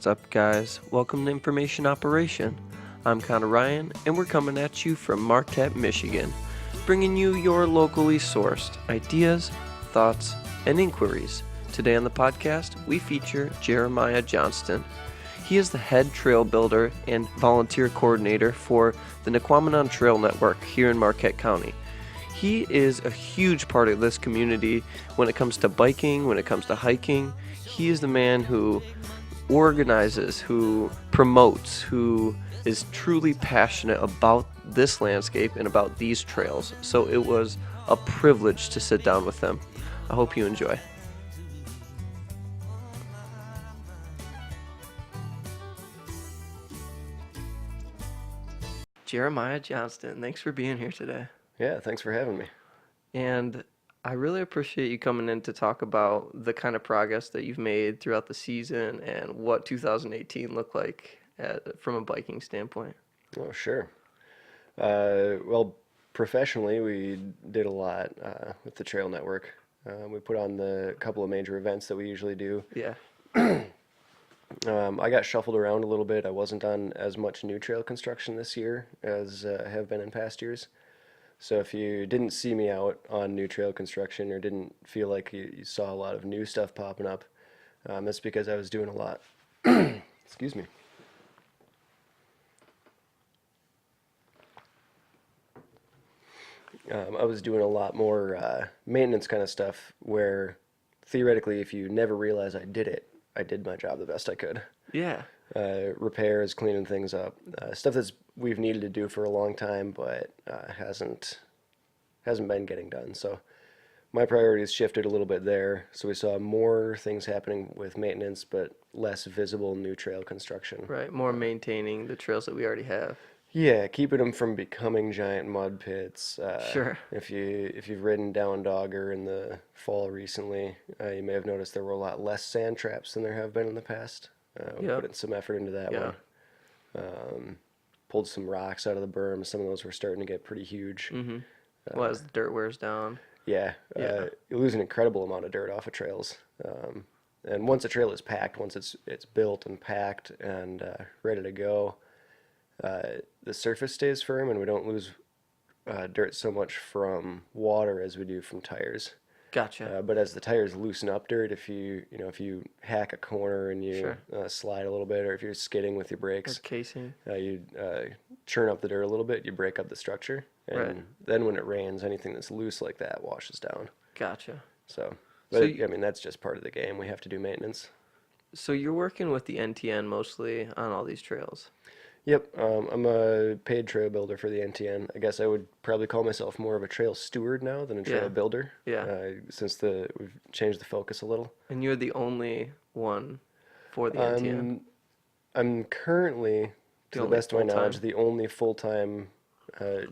What's up, guys? Welcome to Information Operation. I'm Connor Ryan, and we're coming at you from Marquette, Michigan, bringing you your locally sourced ideas, thoughts, and inquiries. Today on the podcast, we feature Jeremiah Johnston. He is the head trail builder and volunteer coordinator for the NTN Trail network here in Marquette County. He is a huge part of this community when it comes to biking, when it comes to hiking. He is the man who organizes, who promotes, who is truly passionate about this landscape and about these trails. So it was a privilege to sit down with him. I hope you enjoy. Jeremiah Johnston, thanks for being here today. Yeah, thanks for having me. And I really appreciate you coming in to talk about the kind of progress that you've made throughout the season and what 2018 looked like from a biking standpoint. Oh, sure. Well, professionally, we did a lot with the trail network. We put on the couple of major events that we usually do. Yeah. I got shuffled around a little bit. I wasn't on as much new trail construction this year as I have been in past years. So if you didn't see me out on new trail construction or didn't feel like you saw a lot of new stuff popping up, that's because I was doing a lot. Excuse me. I was doing a lot more maintenance kind of stuff where theoretically, if you never realize I did it, I did my job the best I could. Yeah. Repairs, cleaning things up, stuff that's we've needed to do for a long time, but hasn't been getting done. So my priorities shifted a little bit there. So we saw more things happening with maintenance, but less visible new trail construction. Right. More maintaining the trails that we already have. Yeah, keeping them from becoming giant mud pits. Sure. If you've ridden down Dogger in the fall recently, you may have noticed there were a lot less sand traps than there have been in the past. We Yep. put in some effort into that Yeah. one. Pulled some rocks out of the berm. Some of those were starting to get pretty huge. Mm-hmm. Well, as the dirt wears down. Yeah, Yeah. you lose an incredible amount of dirt off of trails. And once a trail is packed, once it's built and packed and ready to go, the surface stays firm, and we don't lose dirt so much from water as we do from tires. Gotcha. But as the tires loosen up dirt, if you hack a corner and you Sure. slide a little bit, or if you're skidding with your Or brakes, casing. you churn up the dirt a little bit, you break up the structure, and Right. then when it rains, anything that's loose like that washes down. Gotcha. So, So but you- I mean that's just part of the game. We have to do maintenance. So you're working with the NTN mostly on all these trails. Yep, I'm a paid trail builder for the NTN. I guess I would probably call myself more of a trail steward now than a trail Yeah. builder. Yeah. Since we've changed the focus a little. And you're the only one for the NTN. I'm currently, The to the only best of my knowledge, full-time? the only full-time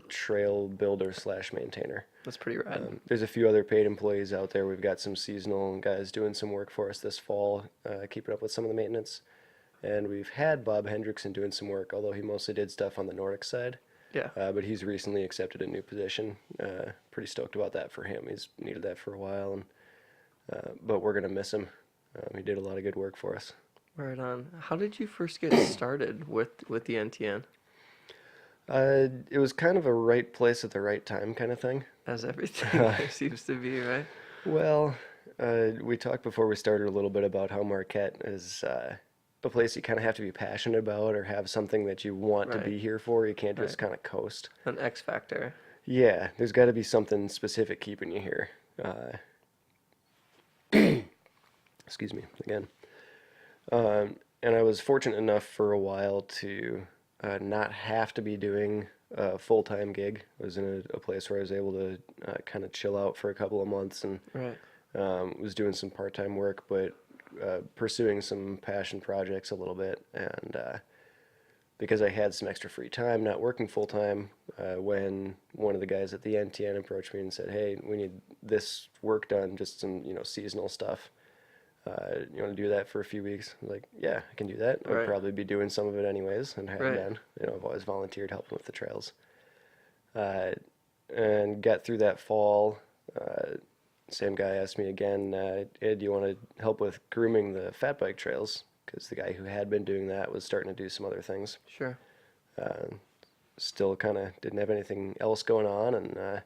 trail builder slash maintainer. That's pretty rad. There's a few other paid employees out there. We've got some seasonal guys doing some work for us this fall, keeping up with some of the maintenance. And we've had Bob Hendrickson doing some work, although he mostly did stuff on the Nordic side. Yeah. But he's recently accepted a new position. Pretty stoked about that for him. He's needed that for a while, and but we're gonna miss him. He did a lot of good work for us. Right on. How did you first get started with the NTN? It was kind of a right place at the right time kind of thing. As everything seems to be, right? Well, we talked before we started a little bit about how Marquette is a place you kind of have to be passionate about or have something that you want to Right. be here for. You can't just Right. kind of coast. An X factor. Yeah, there's got to be something specific keeping you here. Excuse me again. And I was fortunate enough for a while to not have to be doing a full-time gig. I was in a place where I was able to kind of chill out for a couple of months and Right. was doing some part-time work, but pursuing some passion projects a little bit. And because I had some extra free time, not working full-time, when one of the guys at the NTN approached me and said, "Hey, we need this work done, just some seasonal stuff. You want to do that for a few weeks?" I was like, "Yeah, I can do that. I'd Right. probably be doing some of it anyways," and I have Right. been. I've always volunteered helping with the trails. And got through that fall. Same guy asked me again, "Ed, do you want to help with grooming the fat bike trails?" because the guy who had been doing that was starting to do some other things. Sure. Still kind of didn't have anything else going on, and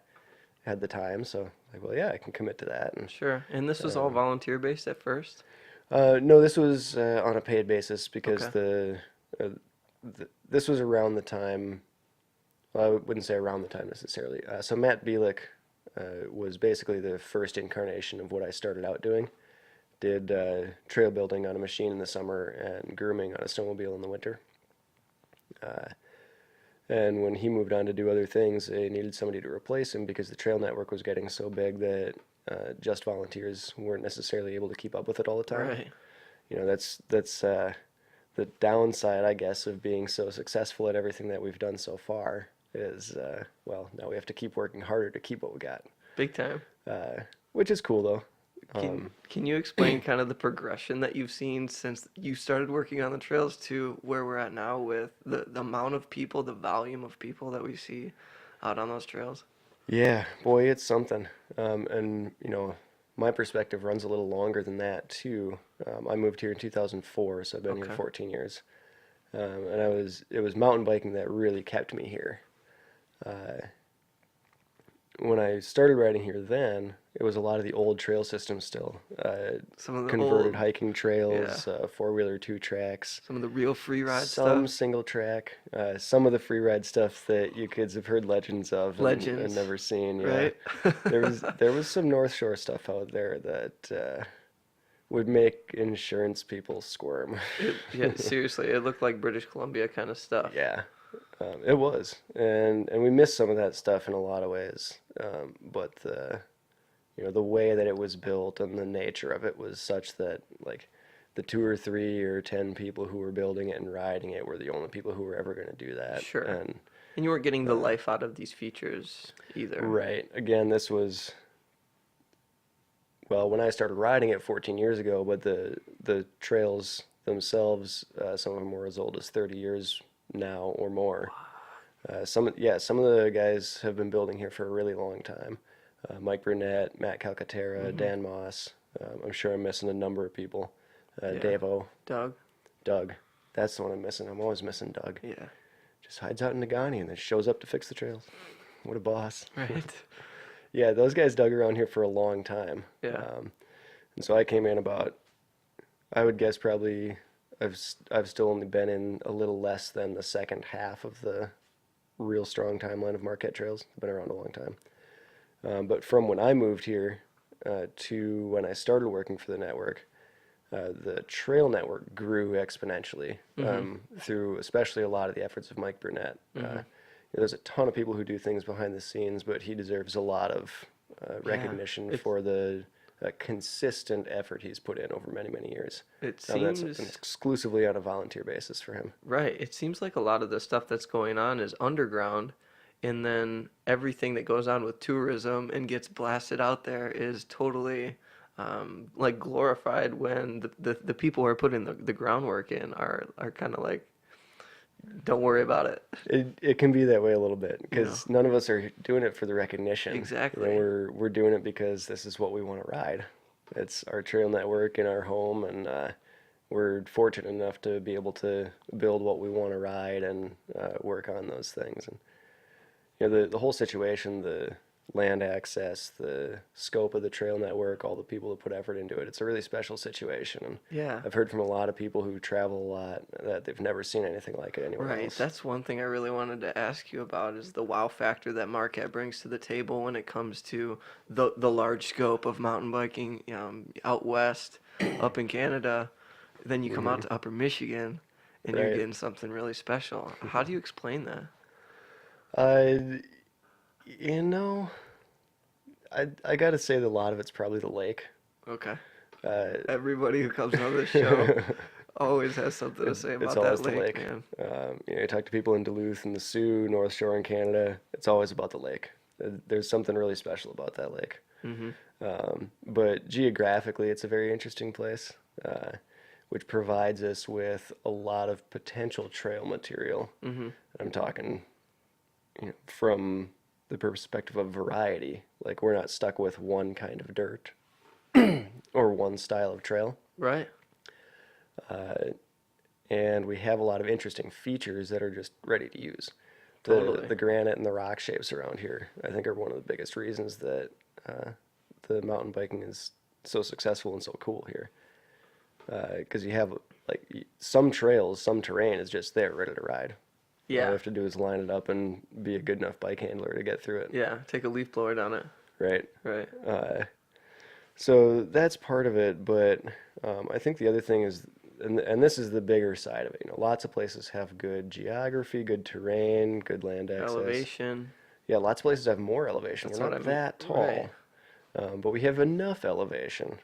had the time, so like, well, yeah, I can commit to that. And Sure. And this was all volunteer based at first? no, this was on a paid basis because Okay. this was around the time. Well, I wouldn't say around the time necessarily. So Matt Bielek was basically the first incarnation of what I started out doing. Did trail building on a machine in the summer and grooming on a snowmobile in the winter. And when he moved on to do other things, they needed somebody to replace him because the trail network was getting so big that just volunteers weren't necessarily able to keep up with it all the time. Right. You know, that's the downside, I guess, of being so successful at everything that we've done so far is, well, now we have to keep working harder to keep what we got, Big time. which is cool though. Can you explain kind of the progression that you've seen since you started working on the trails to where we're at now with the amount of people, the volume of people that we see out on those trails? Yeah, boy, it's something. And you know, my perspective runs a little longer than that too. I moved here in 2004, so I've been here Okay. 14 years. And it was mountain biking that really kept me here. When I started riding here then, it was a lot of the old trail systems still. Some of the Converted old, hiking yeah, trails, four-wheeler two tracks, some of the real free ride some stuff. single track, some of the free ride stuff that you kids have heard legends of and Legends, never seen. Yeah, right? there was some North Shore stuff out there that would make insurance people squirm. Yeah, seriously, it looked like British Columbia kind of stuff. Yeah, it was, and we missed some of that stuff in a lot of ways. But you know, the way that it was built and the nature of it was such that like the 2 or 3 or 10 people who were building it and riding it were the only people who were ever going to do that. Sure. And And you weren't getting the life out of these features either. right, again, this was well when I started riding it 14 years ago, but the trails themselves, some of them were as old as 30 years now or more. Some of the guys have been building here for a really long time. Mike Burnett, Matt Calcaterra, Hmm. Dan Moss. I'm sure I'm missing a number of people. Yeah. Davo, Doug? Doug. That's the one I'm missing. I'm always missing Doug. Yeah. Just hides out in Nagani and then shows up to fix the trails. What a boss. Right. Yeah, those guys dug around here for a long time. Yeah. And so I came in about, I would guess probably, I've still only been in a little less than the second half of the real strong timeline of Marquette trails. I've been around a long time. But from when I moved here to when I started working for the network, the trail network grew exponentially through especially a lot of the efforts of Mike Burnett. There's a ton of people who do things behind the scenes, but he deserves a lot of Yeah. recognition It's for the consistent effort he's put in over many, many years. it And that's seems exclusively on a volunteer basis for him. right. It seems like a lot of the stuff that's going on is underground, and then everything that goes on with tourism and gets blasted out there is totally like glorified when the people who are putting the groundwork in are kind of like, don't worry about it. It can be that way a little bit You know? because none of us are doing it for the recognition. Exactly. We're doing it because this is what we want to ride. It's our trail network in our home, and we're fortunate enough to be able to build what we want to ride and work on those things. And you know, the whole situation, the land access, the scope of the trail network, all the people that put effort into it, it's a really special situation. And Yeah. I've heard from a lot of people who travel a lot that they've never seen anything like it anywhere Right. else. That's one thing I really wanted to ask you about is the wow factor that Marquette brings to the table when it comes to the large scope of mountain biking out west, up in Canada. Then you come out to Upper Michigan and you're Right. getting something really special. How do you explain that? Uh, you know, I gotta say that a lot of it's probably the lake. Okay. Uh, Everybody who comes on this show always has something to say it's about always that the lake, lake. man. You know, you talk to people in Duluth and the Sioux, North Shore in Canada. It's always about the lake. There's something really special about that lake. Hmm. But geographically, it's a very interesting place, which provides us with a lot of potential trail material. Hmm. I'm talking, you know, from the perspective of variety. Like we're not stuck with one kind of dirt or one style of trail. Right. And we have a lot of interesting features that are just ready to use. Totally. The granite and the rock shapes around here, I think, are one of the biggest reasons that the mountain biking is so successful and so cool here. Because you have like some trails, some terrain is just there, ready to ride. All you Yeah. have to do is line it up and be a good enough bike handler to get through it, Yeah. Take a leaf blower down it. right? Right. So that's part of it, but I think the other thing is, and this is the bigger side of it. Lots of places have good geography, good terrain, good land access. Elevation. Yeah, lots of places have more elevation. That's We're what I not mean. that Right. tall, but we have enough elevation.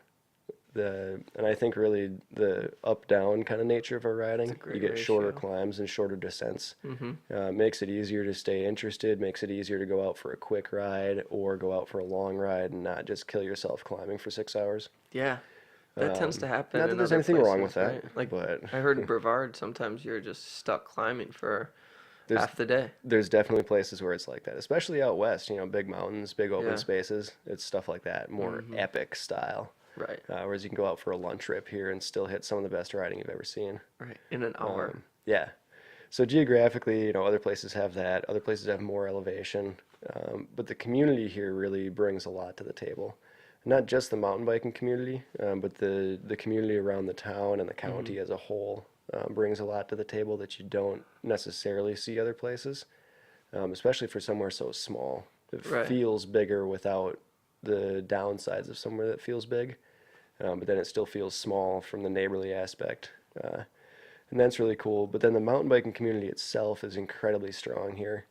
And I think really the up-down kind of nature of our riding, It's a you great get shorter ratio. climbs and shorter descents. Mm-hmm. Makes it easier to stay interested, makes it easier to go out for a quick ride or go out for a long ride and not just kill yourself climbing for 6 hours. Yeah. That tends to happen Not that in there's other anything wrong with places, that, right? Like but I heard in Brevard, sometimes you're just stuck climbing for there's half the day. there's definitely places where it's like that, especially out west. Big mountains, big open Yeah. spaces. It's stuff like that, more Mm-hmm. epic style. Right. Whereas you can go out for a lunch trip here and still hit some of the best riding you've ever seen. Right. In an hour. Yeah. So geographically, other places have that. Other places have more elevation. But the community here really brings a lot to the table. Not just the mountain biking community, but the community around the town and the Mm-hmm. county as a whole brings a lot to the table that you don't necessarily see other places, especially for somewhere so small. It Right. feels bigger without the downsides of somewhere that feels big, but then it still feels small from the neighborly aspect. And that's really cool. But then the mountain biking community itself is incredibly strong here,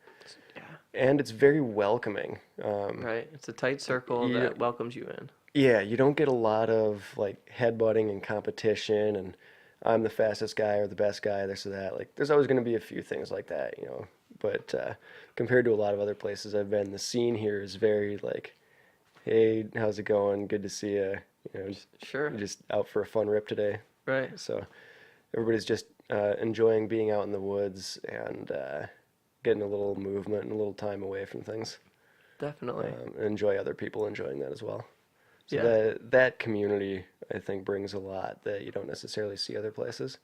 Yeah. and it's very welcoming. Right. It's a tight circle You, that welcomes you in. yeah, you don't get a lot of like headbutting and competition, and I'm the fastest guy or the best guy, this or that. Like, there's always going to be a few things like that. But compared to a lot of other places I've been, the scene here is very like, hey, how's it going? Good to see you. Sure. Just out for a fun rip today. Right. So everybody's just enjoying being out in the woods and getting a little movement and a little time away from things. Definitely. And enjoy other people enjoying that as well. So Yeah. that community, I think, brings a lot that you don't necessarily see other places,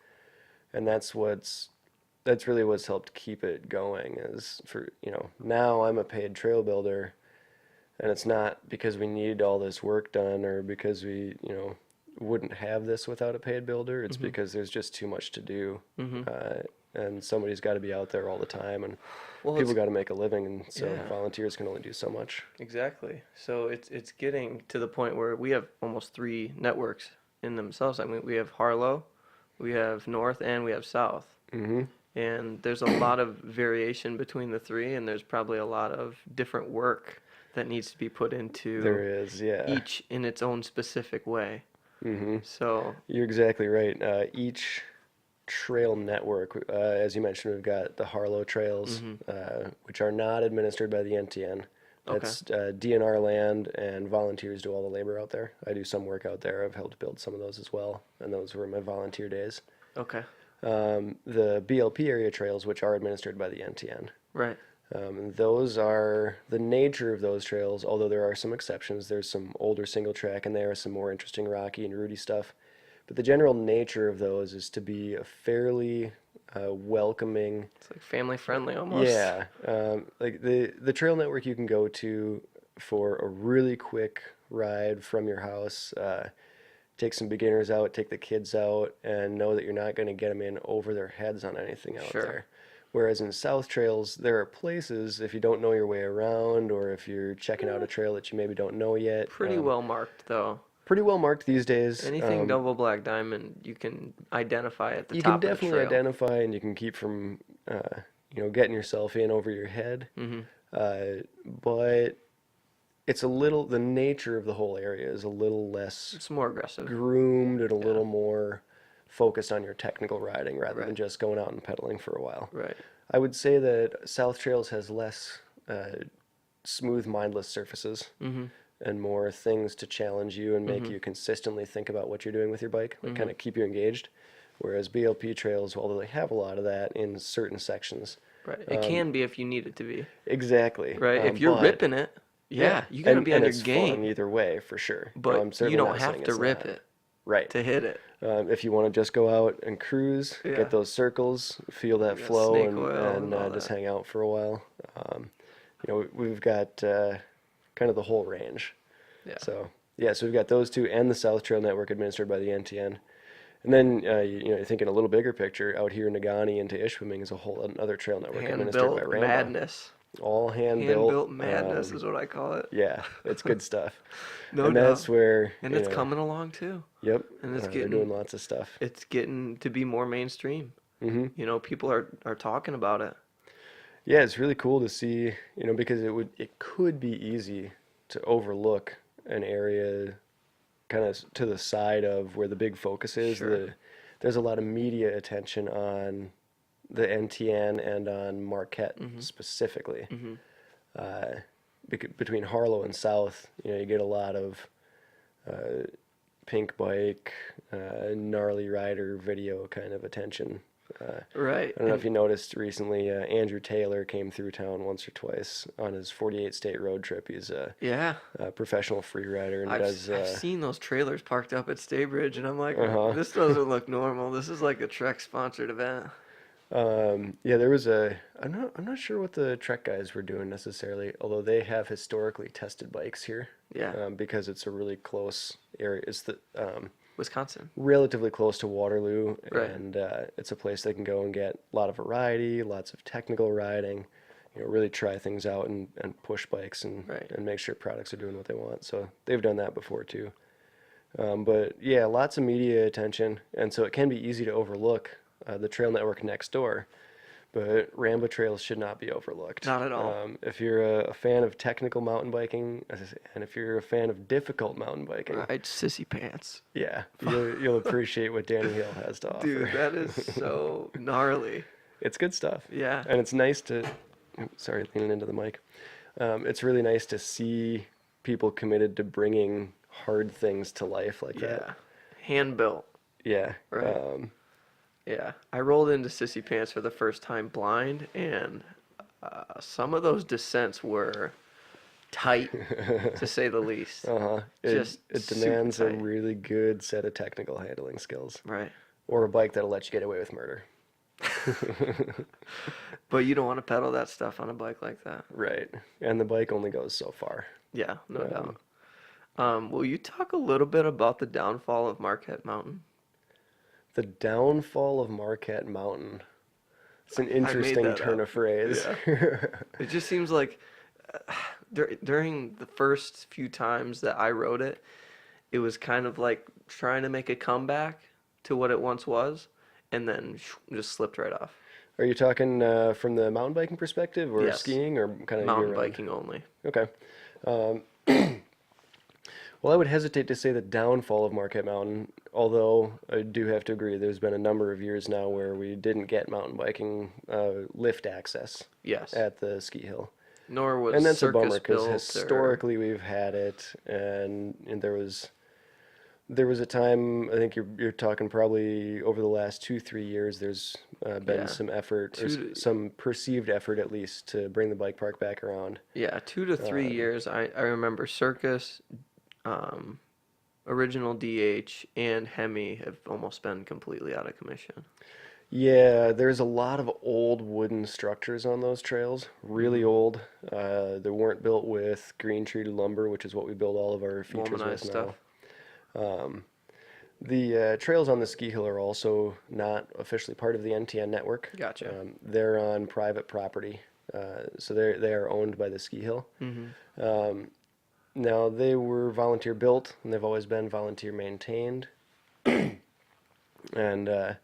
and that's really what's helped keep it going. Is for now I'm a paid trail builder, and it's not because we need all this work done or because we wouldn't have this without a paid builder. It's Mm-hmm. because there's just too much to do, Mm-hmm. and somebody's got to be out there all the time, and Well, people it's got to make a living, and so yeah. volunteers can only do so much. Exactly. So it's getting to the point where we have almost three networks in themselves. I mean, we have Harlow, we have North, and we have South. Hmm. And there's a lot of variation between the three, and there's probably a lot of different work that needs to be put into There is, yeah. each in its own specific way. Hmm. So, You're exactly right. Each trail network, as you mentioned, we've got the Harlow trails, which are not administered by the NTN. okay. That's DNR land, and volunteers do all the labor out there. I do some work out there. I've helped build some of those as well, and those were my volunteer days. Okay. The BLP area trails, which are administered by the NTN. Right. Those are the nature of those trails, although there are some exceptions. There's some older single track, and there are some more interesting rocky and rooty stuff. But the general nature of those is to be a fairly welcoming. It's like family friendly almost. Yeah, like the trail network you can go to for a really quick ride from your house. Take some beginners out, take the kids out, and know that you're not going to get them in over their heads on anything out Sure. there. Whereas in South Trails, there are places, if you don't know your way around or if you're checking out a trail that you maybe don't know yet, Pretty well marked though. pretty well marked these days. Anything double black diamond, you can identify at the You top can of the definitely trail. identify, and you can keep from, getting yourself in over your head. Mm-hmm. But it's the nature of the whole area is a little less It's more aggressive. groomed and a little more focused on your technical riding rather than Right. just going out and pedaling for a while. Right. I would say that South Trails has less smooth, mindless surfaces Mm-hmm. and more things to challenge you and make Mhm. you consistently think about what you're doing with your bike, like Mhm. kind of keep you engaged. Whereas BLP trails, although they have a lot of that in certain sections, Right. It can be if you need it to be. exactly. Right. If you're But ripping it, yeah, you gotta be on and your it's game. fun either way for sure. I'm But you certainly don't not saying have to it's rip not. it. Right. to hit it. If you want to just go out and cruise, Yeah. get those circles, feel that You got flow, snake and, oil and all just that. hang out for a while. We've got kind of the whole range. Yeah. So, yeah, so we've got those two and the South Trail Network administered by the NTN. And then, you're thinking a little bigger picture, out here in Nagani into Ishpeming is a whole another trail network administered by Hand-built Rambo. madness. All hand-built. Hand-built madness is what I call it. Yeah, it's good stuff. No And doubt. that's where, And it's coming along too. Yep, And it's they're doing lots of stuff. it's getting to be more mainstream. Hmm. People are talking about it. Yeah, it's really cool to see, because it could be easy to overlook an area kind of to the side of where the big focus is. Sure. There's a lot of media attention on the NTN and on Marquette specifically. Between Harlow and South, you get a lot of pink bike, gnarly rider video kind of attention. Right. I don't know if you noticed recently, Andrew Taylor came through town once or twice on his 48 state road trip. He's Yeah. a professional free rider and I've does. seen those trailers parked up at Staybridge, and I'm like, Uh-huh. this doesn't look normal. This is like a Trek sponsored event. Yeah, there was I'm not sure what the Trek guys were doing necessarily, although they have historically tested bikes here. Yeah. Because it's a really close area. It's Wisconsin. relatively close to Waterloo, Right. and it's a place they can go and get a lot of variety, lots of technical riding, really try things out and push bikes and Right. and make sure products are doing what they want. So they've done that before too. But yeah, lots of media attention, and so it can be easy to overlook the trail network next door. But Rambo trails should not be overlooked. Not at all. If you're a fan of technical mountain biking, and if you're a fan of difficult mountain biking, Right, sissy pants. yeah, you'll appreciate what Danny Hill has to offer. Dude, that is so gnarly. It's good stuff. Yeah. And it's nice to, sorry, leaning into the mic. It's really nice to see people committed to bringing hard things to life like Yeah. that. Hand built. Yeah. Right. Yeah. I rolled into sissy pants for the first time blind, and some of those descents were tight, to say the least. Uh-huh. Just It super demands a tight. really good set of technical handling skills. Right. Or a bike that'll let you get away with murder. But you don't want to pedal that stuff on a bike like that. Right. And the bike only goes so far. Yeah, no doubt. Will you talk a little bit about the downfall of Marquette Mountain? The downfall of Marquette Mountain. It's an made interesting that turn up. of phrase. It just seems like during the first few times that I rode it, it was kind of like trying to make a comeback to what it once was, and then just slipped right off. Are you talking from the mountain biking perspective or Yes. skiing or kind of Mountain year-round? biking only. Okay. Well, I would hesitate to say the downfall of Marquette Mountain, although I do have to agree there's been a number of years now where we didn't get mountain biking lift access Yes. at the ski hill. Nor was And that's a circus bummer because built or- historically we've had it, and there was a time, I think you're talking probably over the last 2-3 years, there's been Yeah. some effort, or Two- some perceived effort at least, to bring the bike park back around. Yeah, 2 to 3 years. I remember Circus, original DH, and Hemi have almost been completely out of commission. Yeah, there's a lot of old wooden structures on those trails, really old. They weren't built with green treated lumber, which is what we build all of our features Womanized with stuff. now. The trails on the ski hill are also not officially part of the NTN network. Gotcha. They're on private property, so they are owned by the ski hill. Now they were volunteer built, and they've always been volunteer maintained, and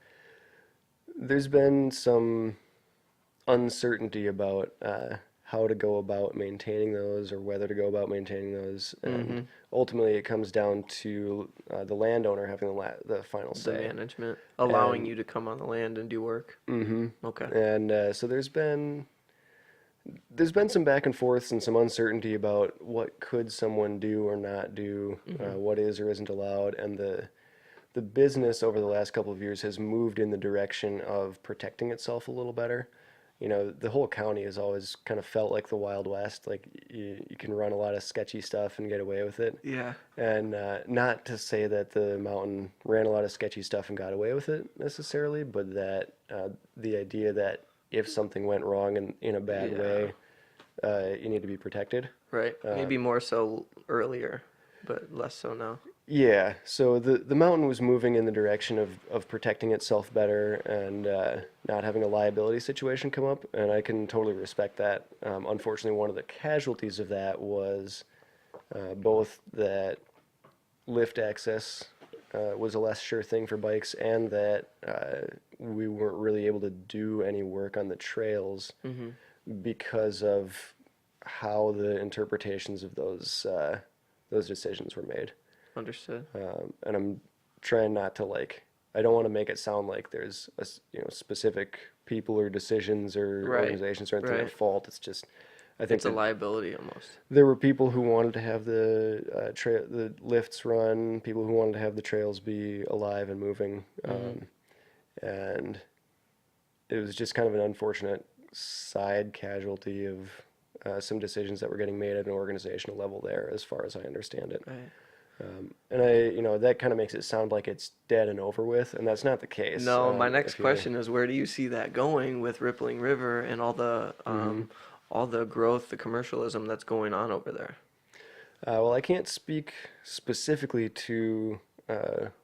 there's been some uncertainty about how to go about maintaining those or whether to go about maintaining those, and ultimately it comes down to the landowner having the final The say. management allowing And- you to come on the land and do work. Mm-hmm. Okay. And so there's been some back and forths and some uncertainty about what could someone do or not do, what is or isn't allowed, and the business over the last couple of years has moved in the direction of protecting itself a little better. the whole county has always kind of felt like the Wild West. Like you can run a lot of sketchy stuff and get away with it. Yeah. And not to say that the mountain ran a lot of sketchy stuff and got away with it necessarily, but that the idea that if something went wrong in a bad Yeah. way, you need to be protected. Right. Maybe more so earlier, but less so now. Yeah, so the mountain was moving in the direction of protecting itself better and not having a liability situation come up, and I can totally respect that. Unfortunately, one of the casualties of that was both that lift access was a less sure thing for bikes, and that we weren't really able to do any work on the trails because of how the interpretations of those decisions were made. Understood. And I'm trying not to I don't want to make it sound like there's specific people or decisions or Right. organizations or anything Right. at fault. It's just, I think It's a liability almost. there were people who wanted to have the lifts run, people who wanted to have the trails be alive and moving, and it was just kind of an unfortunate side casualty of some decisions that were getting made at an organizational level there, as far as I understand it. Right. And that kind of makes it sound like it's dead and over with, and that's not the case. No, my next If you- question is where do you see that going with Rippling River and all the growth, the commercialism that's going on over there? Well, I can't speak specifically to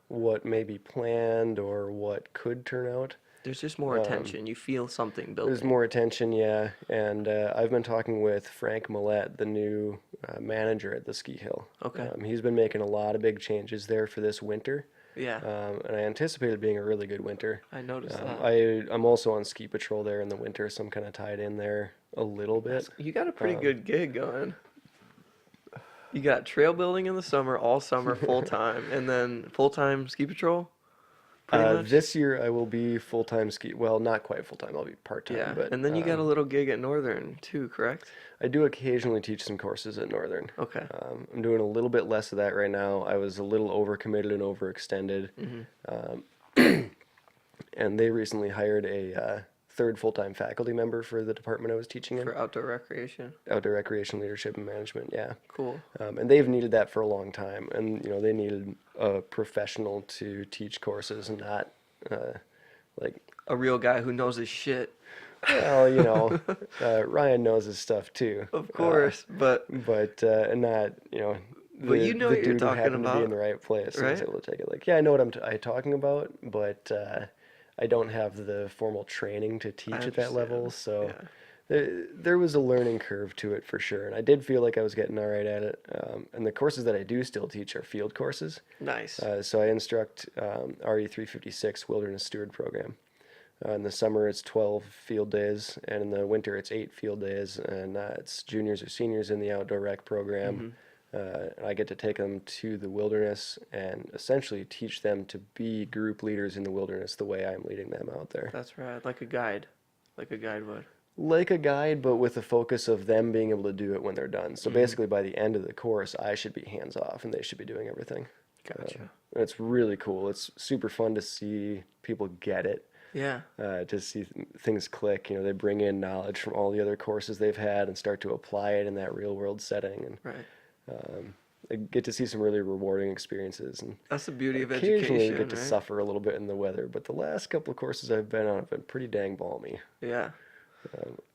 what may be planned or what could turn out. There's just more attention. You feel something building. There's more attention, yeah, and I've been talking with Frank Millette, the new manager at the ski hill. Okay. He's been making a lot of big changes there for this winter. Yeah, And I anticipate it being a really good winter. I noticed that. I'm also on ski patrol there in the winter, so I'm kind of tied in there a little bit. You got a pretty good gig going. You got trail building in the summer, all summer, full time, and then full time ski patrol. Pretty much. This year I will be full-time ski. Well, not quite full-time. I'll be part-time. Yeah, But and then you got a little gig at Northern too, correct? I do occasionally teach some courses at Northern. Okay. I'm doing a little bit less of that right now. I was a little overcommitted and overextended. And they recently hired a third full-time faculty member for the department I was teaching in. For outdoor recreation. Outdoor recreation leadership and management, yeah. Cool. And they've needed that for a long time. And, they needed a professional to teach courses and not like, A real guy who knows his shit. well, Ryan knows his stuff too. Of course, but And not, But you know the what you're dude who talking happened to be in about, the right place. I was right? able to take it. Like, yeah, I know what I'm talking about, but I don't have the formal training to teach at that level. understand. So Yeah. there was a learning curve to it for sure. And I did feel like I was getting all right at it. And the courses that I do still teach are field courses. Nice. So I instruct RE 356 Wilderness Steward Program. In the summer, it's 12 field days, and in the winter, it's 8 field days, and it's juniors or seniors in the outdoor rec program. I get to take them to the wilderness and essentially teach them to be group leaders in the wilderness the way I'm leading them out there. That's right. Like a guide would. Like a guide, but with the focus of them being able to do it when they're done. So basically, by the end of the course, I should be hands off, and they should be doing everything. Gotcha. It's really cool. It's super fun to see people get it. Yeah. To see things click. They bring in knowledge from all the other courses they've had and start to apply it in that real world setting. And Right. I get to see some really rewarding experiences. And That's the beauty of occasionally education, get to right? suffer a little bit in the weather. But the last couple of courses I've been on have been pretty dang balmy. Yeah.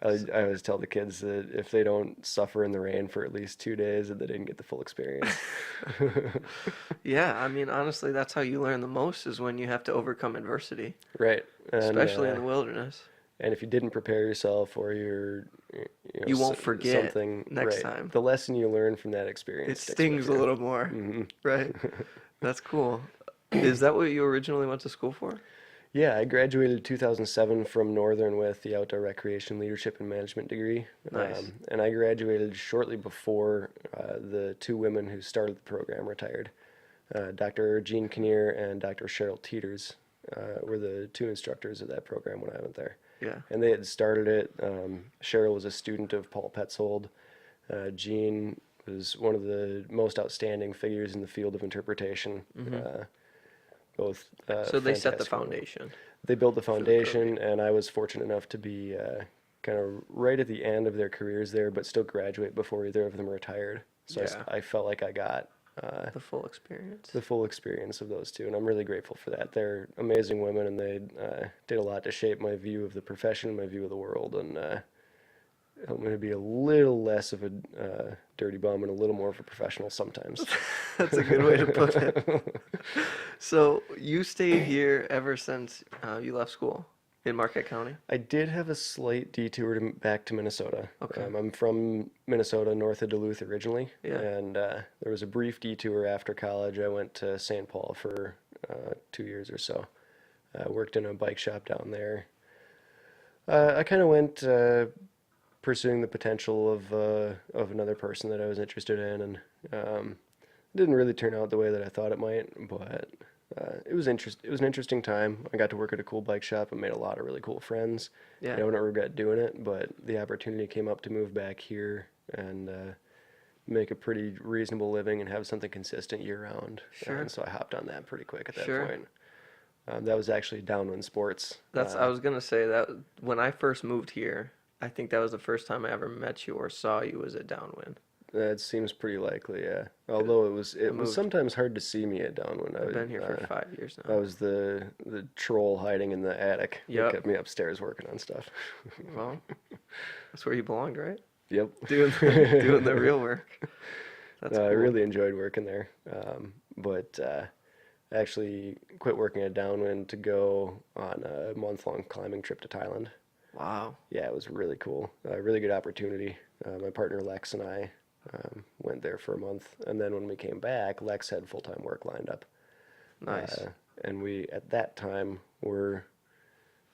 I always tell the kids that if they don't suffer in the rain for at least 2 days, that they didn't get the full experience. Yeah, I mean, honestly, that's how you learn the most is when you have to overcome adversity, Right. And, especially in the wilderness. And if you didn't prepare yourself or You won't forget something next right, time. the lesson you learn from that It experience sticks stings with a you. little more, Mhm. right? That's cool. Is that what you originally went to school for? Yeah, I graduated 2007 from Northern with the Outdoor Recreation Leadership and Management degree. Nice. And I graduated shortly before the two women who started the program retired. Dr. Jean Kinnear and Dr. Cheryl Teeters were the two instructors of that program when I went there. Yeah. And they had started it. Cheryl was a student of Paul Petzold. Jean was one of the most outstanding figures in the field of interpretation. Both. So they set the fantastic women. foundation. They built the the foundation, and I was fortunate enough to be kind of right at the end of their careers there, but still graduate before either of them retired. So Yeah. I felt like I got The full experience. the full experience of those two, and I'm really grateful for that. They're amazing women, and they did a lot to shape my view of the profession, my view of the world, and helped me to be a little less of a dirty bum and a little more of a professional sometimes. That's a good way to put it. So you stayed here ever since you left school in Marquette County? I did have a slight detour back to Minnesota. Okay. I'm from Minnesota, north of Duluth originally, Yeah. and there was a brief detour after college. I went to St. Paul for 2 years or so. Worked in a bike shop down there. I kind of went pursuing the potential of another person that I was interested in, and didn't really turn out the way that I thought it might, but it was It was an interesting time. I got to work at a cool bike shop and made a lot of really cool friends. Yeah. I don't regret doing it, but the opportunity came up to move back here and make a pretty reasonable living and have something consistent year round. Sure. And so I hopped on that pretty quick at that Sure. point. That was actually Downwind Sports. I was gonna say that when I first moved here, I think that was the first time I ever met you or saw you was at Downwind. That seems pretty likely, yeah. Although it was moved. sometimes hard to see me at Downwind. I've been here for 5 years I now. was the troll hiding in the attic that Yep. kept me upstairs working on stuff. Well, that's where you belonged, right? Yep. Doing the real work. That's I cool. really enjoyed working there, but I actually quit working at Downwind to go on a month-long climbing trip to Thailand. Wow. Yeah, it was really cool. A really good opportunity. My partner Lex and I went there for a month, and then when we came back, Lex had full-time work lined up. Nice. And we, at that time,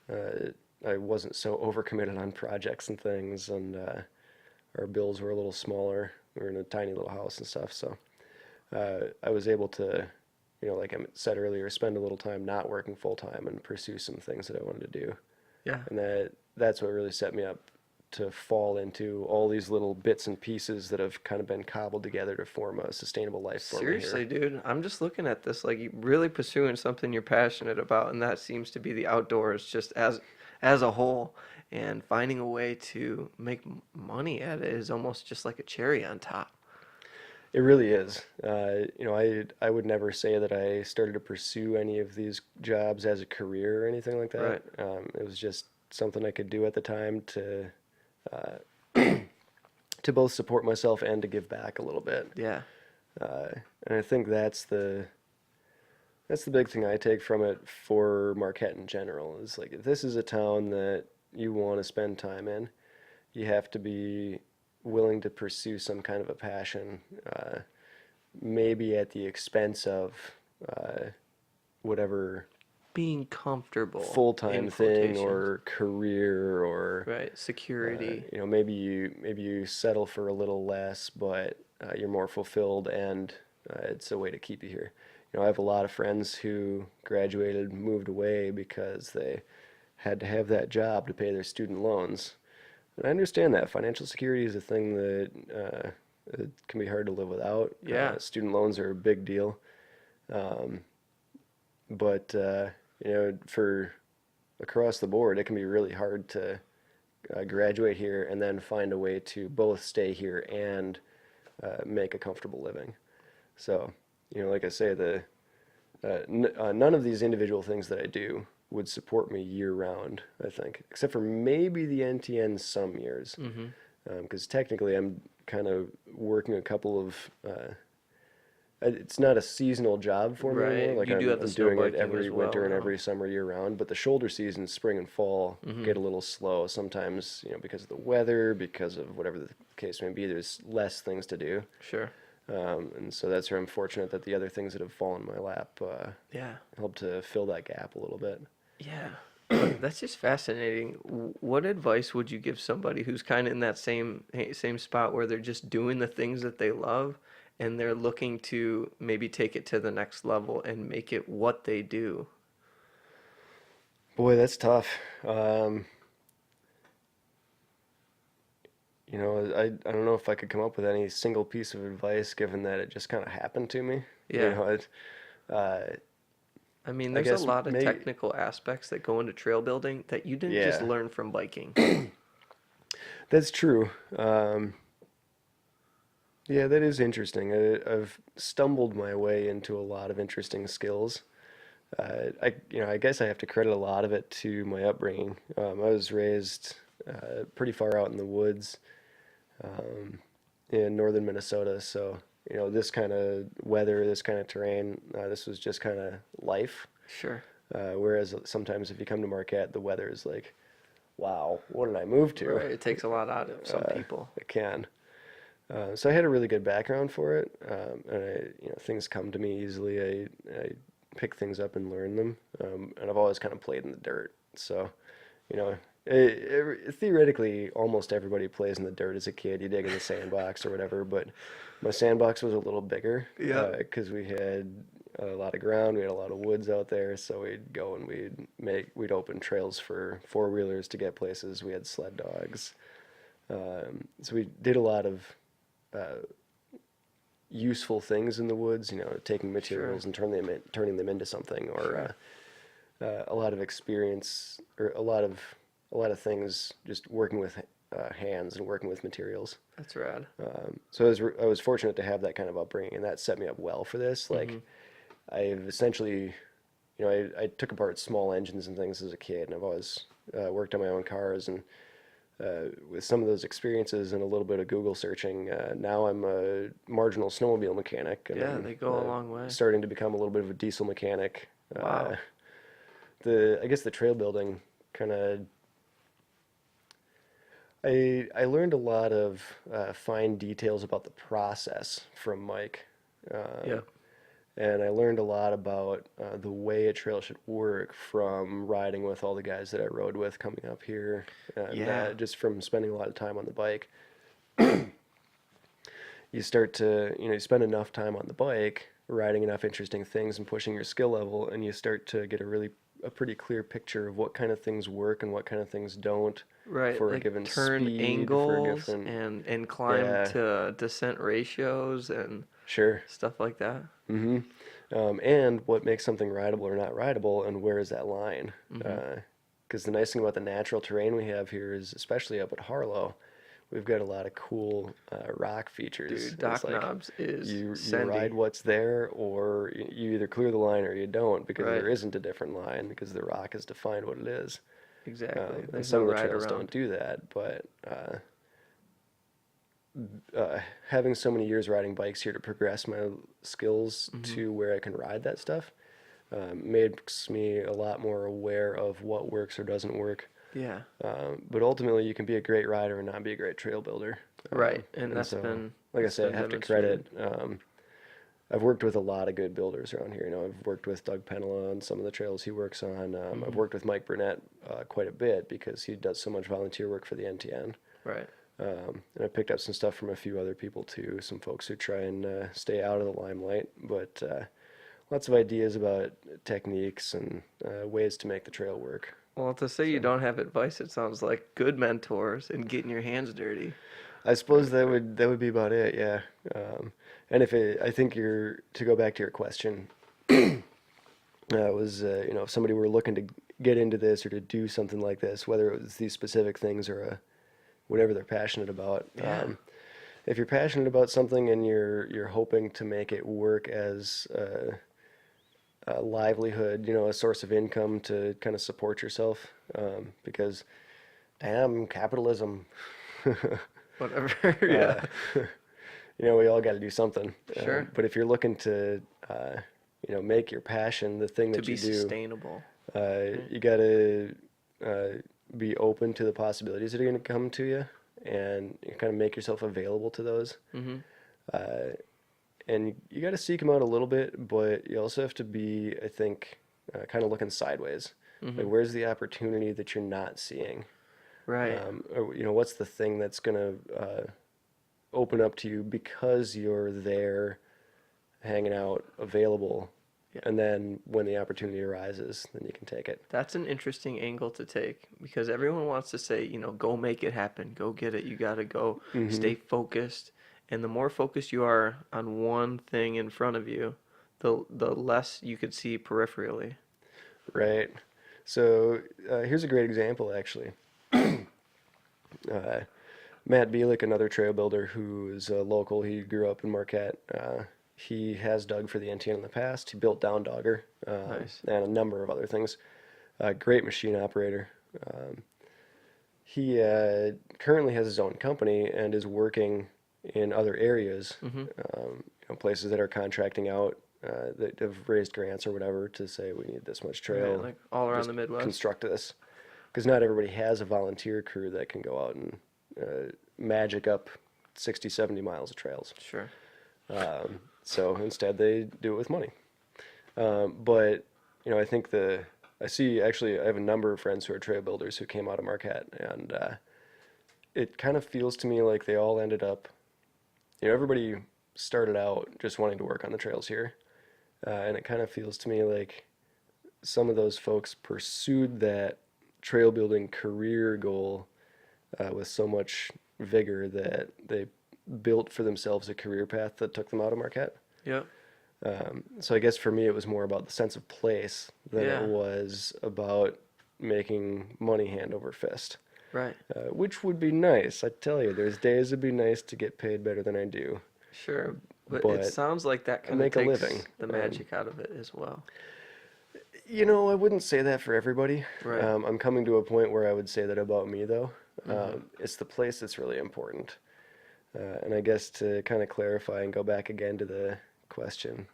I wasn't so overcommitted on projects and things, and our bills were a little smaller. We were in a tiny little house and stuff, so I was able to, like I said earlier, spend a little time not working full-time and pursue some things that I wanted to do. Yeah. And that's what really set me up to fall into all these little bits and pieces that have kind of been cobbled together to form a sustainable life for me Seriously, here. dude, I'm just looking at this like you really pursuing something you're passionate about, and that seems to be the outdoors just as a whole, and finding a way to make money at it is almost just like a cherry on top. It really is. I would never say that I started to pursue any of these jobs as a career or anything like that. Right. It was just something I could do at the time to to both support myself and to give back a little bit. Yeah. And I think that's the big thing I take from it for Marquette in general is like if this is a town that you want to spend time in, you have to be willing to pursue some kind of a passion, maybe at the expense of whatever Being comfortable. full-time in thing quotations. or career or Right. Security. maybe you settle for a little less, but you're more fulfilled, and it's a way to keep you here. I have a lot of friends who graduated, moved away because they had to have that job to pay their student loans. And I understand that financial security is a thing that it can be hard to live without. Yeah. Student loans are a big deal. But for across the board, it can be really hard to graduate here and then find a way to both stay here and make a comfortable living. So, like I say, none of these individual things that I do would support me year round, I think, except for maybe the NTN some years. Because technically I'm kind of working a couple of, it's not a seasonal job for me Right. anymore. Like You do have the I'm doing it snowbiking every as well winter and now. every summer year round, but the shoulder seasons, spring and fall, get a little slow. Sometimes, because of the weather, because of whatever the case may be, there's less things to do. Sure. And so that's where I'm fortunate that the other things that have fallen in my lap Yeah. help to fill that gap a little bit. Yeah. That's just fascinating. What advice would you give somebody who's kind of in that same spot where they're just doing the things that they love and they're looking to maybe take it to the next level and make it what they do? Boy, that's tough. I don't know if I could come up with any single piece of advice given that it just kind of happened to me. Yeah. Uh, I mean, I there's a guess lot of maybe, technical aspects that go into trail building that you didn't just yeah. learn from biking. That's true. Yeah, that is interesting. I've stumbled my way into a lot of interesting skills. I guess I have to credit a lot of it to my upbringing. I was raised pretty far out in the woods um, in northern Minnesota, so this kind of weather, this kind of terrain, this was just kind of life. Sure. Whereas sometimes if you come to Marquette, the weather is like, wow, what did I move to? Right. It takes a lot out of some people. It can. So I had a really good background for it, and things come to me easily. I pick things up and learn them, and I've always kind of played in the dirt. So, you know, theoretically, almost everybody plays in the dirt as a kid. You dig in the sandbox or whatever, but my sandbox was a little bigger Yeah. because we had a lot of ground, we had a lot of woods out there. So we'd go and we'd open trails for four-wheelers to get places. We had sled dogs, so we did a lot of uh, useful things in the woods, taking Sure. materials and turning them into something, or Sure. a lot of experience, or a lot of things, just working with hands and working with materials. That's rad. So I was fortunate to have that kind of upbringing, and that set me up well for this. Mm-hmm. Like I've essentially, I took apart small engines and things as a kid, and I've always worked on my own cars, and with some of those experiences and a little bit of Google searching, now I'm a marginal snowmobile mechanic, and Yeah, I'm they go a long way. starting to become a little bit of a diesel mechanic. Wow. I guess the trail building kind of, I learned a lot of fine details about the process from Mike. Yeah. Um, and I learned a lot about the way a trail should work from riding with all the guys that I rode with coming up here, and Yeah. just from spending a lot of time on the bike. You start to, you spend enough time on the bike, riding enough interesting things and pushing your skill level, and you start to get a pretty clear picture of what kind of things work and what kind of things don't Right, for a like given turn speed, for a angles different, and climb yeah, to descent ratios and sure. stuff like that. hmm and what makes something rideable or not rideable, and where is that line? Mm-hmm. Because the nice thing about the natural terrain we have here is, especially up at Harlow, we've got a lot of cool rock features. Dude, It's Doc like Knobs is you ride Sendy. what's there, or you either clear the line or you don't, because Right, there isn't a different line, because the rock has defined what it is. exactly. And There's some no of the ride trails don't around. do that, but having so many years riding bikes here to progress my skills Mm-hmm. to where I can ride that stuff makes me a lot more aware of what works or doesn't work. Yeah, But ultimately, you can be a great rider and not be a great trail builder. right. And And so, like I that's say, I been have to demonstrated. credit. I've worked with a lot of good builders around here. I've worked with Doug Penela on some of the trails he works on. I've Mm-hmm. worked with Mike Burnett quite a bit because he does so much volunteer work for the NTN. Right. And I picked up some stuff from a few other people too, some folks who try and stay out of the limelight, but lots of ideas about techniques and ways to make the trail work. Well, to say you So don't have advice, it sounds like good mentors and getting your hands dirty. I suppose Right. that would be about it, yeah. And I think to go back to your question, was if somebody were looking to get into this or to do something like this, whether it was these specific things or whatever they're passionate about. Yeah. If you're passionate about something and you're hoping to make it work as a livelihood, a source of income to kind of support yourself, because damn capitalism, Whatever. uh, Yeah. we all got to do something. Sure. But if you're looking to, make your passion the thing To that be you do, sustainable. Right. you got to be open to the possibilities that are going to come to you, and you kind of make yourself available to those. Mm-hmm. Uh, and you got to seek them out a little bit, but you also have to be, I think, kind of looking sideways. Mm-hmm. Like, where's the opportunity that you're not seeing? Right. Or, what's the thing that's going to open up to you because you're there, hanging out, available, Yeah. and then when the opportunity arises, then you can take it. That's an interesting angle to take because everyone wants to say, go make it happen, go get it. You got to go hmm stay focused. And the more focused you are on one thing in front of you, the less you could see peripherally. Right. So here's a great example, actually. Uh, Matt Bielik, another trail builder who is local, he grew up in Marquette. He has dug for the NTN in the past. He built Down Dogger Nice. and a number of other things. Great machine operator. He currently has his own company and is working in other areas, Mm-hmm. places that are contracting out that have raised grants or whatever to say we need this much Right, trail, like all around just the Midwest. construct this. Because not everybody has a volunteer crew that can go out and magic up 60, 70 miles of trails. Sure. So instead they do it with money. But I think I have a number of friends who are trail builders who came out of Marquette, and it kind of feels to me like they all ended up, everybody started out just wanting to work on the trails here, and it kind of feels to me like some of those folks pursued that trail building career goal with so much vigor that they built for themselves a career path that took them out of Marquette. Yep. So I guess for me, it was more about the sense of place than Yeah. it was about making money hand over fist, Right. which would be nice. I tell you, there's days it'd be nice to get paid better than I do, Sure. But but it sounds like that I kind of make a takes living. the magic out of it as well. I wouldn't say that for everybody. Right. I'm coming to a point where I would say that about me, though. Mhm. It's the place that's really important. And I guess to kind of clarify and go back again to the question,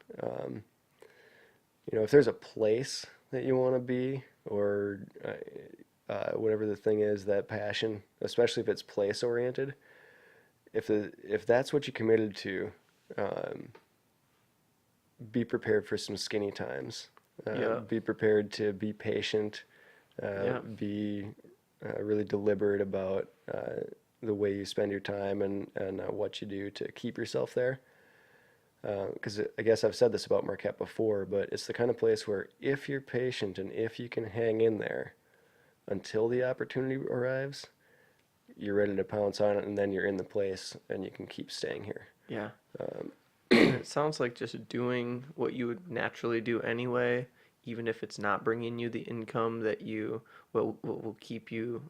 if there's a place that you want to be, or whatever the thing is, that passion, especially if it's place oriented, if that's what you committed to, um, be prepared for some skinny times. Yeah. Be prepared to be patient. Yeah. Be really deliberate about the way you spend your time and what you do to keep yourself there. Because I guess I've said this about Marquette before, but it's the kind of place where if you're patient and if you can hang in there until the opportunity arrives, you're ready to pounce on it, and then you're in the place and you can keep staying here. Yeah. Um, It sounds like just doing what you would naturally do anyway, even if it's not bringing you the income that you will keep you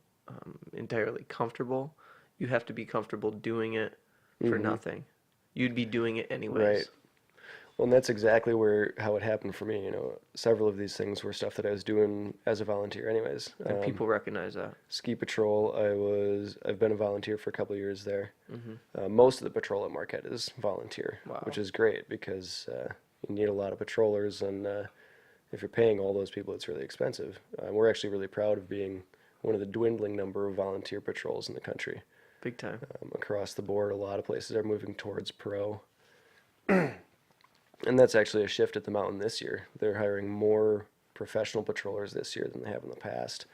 entirely comfortable. You have to be comfortable doing it for mhm. nothing. You'd be doing it Right. anyways. Well, and that's exactly how it happened for me. Several of these things were stuff that I was doing as a volunteer, anyways. And people recognize that. Ski patrol, I've been a volunteer for a couple of years there. Hmm. Most of the patrol at Marquette is volunteer, Wow. which is great because you need a lot of patrollers, and if you're paying all those people, it's really expensive. We're actually really proud of being one of the dwindling number of volunteer patrols in the country. Big time. Across the board, a lot of places are moving towards pro. And that's actually a shift at the mountain this year. They're hiring more professional patrollers this year than they have in the past.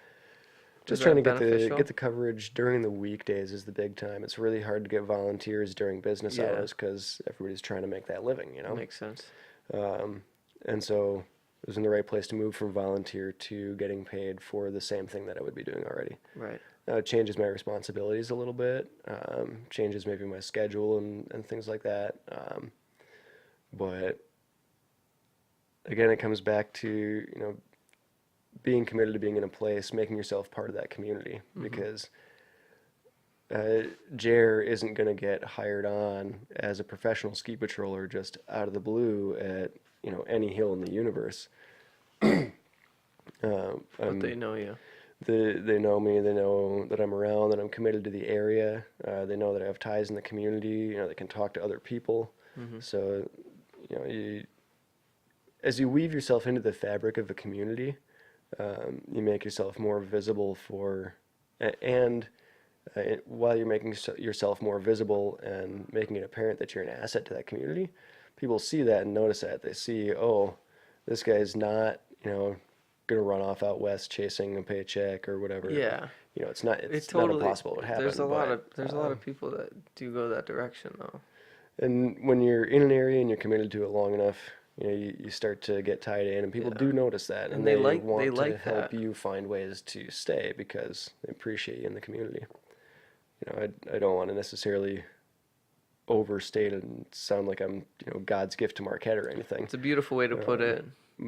Just Is trying to that beneficial? get the coverage during the weekdays is the big time. It's really hard to get volunteers during business Yeah. hours because everybody's trying to make that living, Makes sense. And so it was in the right place to move from volunteer to getting paid for the same thing that I would be doing already. Right. It changes my responsibilities a little bit, changes maybe my schedule and things like that. But again, it comes back to, being committed to being in a place, making yourself part of that community, Mhm. because Jer isn't going to get hired on as a professional ski patroller just out of the blue at, any hill in the universe. But I'm, they know you. they know me, they know that I'm around, that I'm committed to the area, they know that I have ties in the community, they can talk to other people. Hmm. So, as you weave yourself into the fabric of a community, you make yourself more visible and while you're making yourself more visible and making it apparent that you're an asset to that community, people see that and notice that. They see, oh, this guy's not, gonna run off out west chasing a paycheck or whatever. Yeah. It's not Totally. impossible it would happen. There's a lot but, of people that do go that direction though. and when you're in an area and you're committed to it long enough, you start to get tied in, and people Yeah. do notice that, And they like to help that. you find ways to stay because they appreciate you in the community. I don't want to necessarily overstate it and sound like I'm, God's gift to Marquette or anything. It's a beautiful way to put it.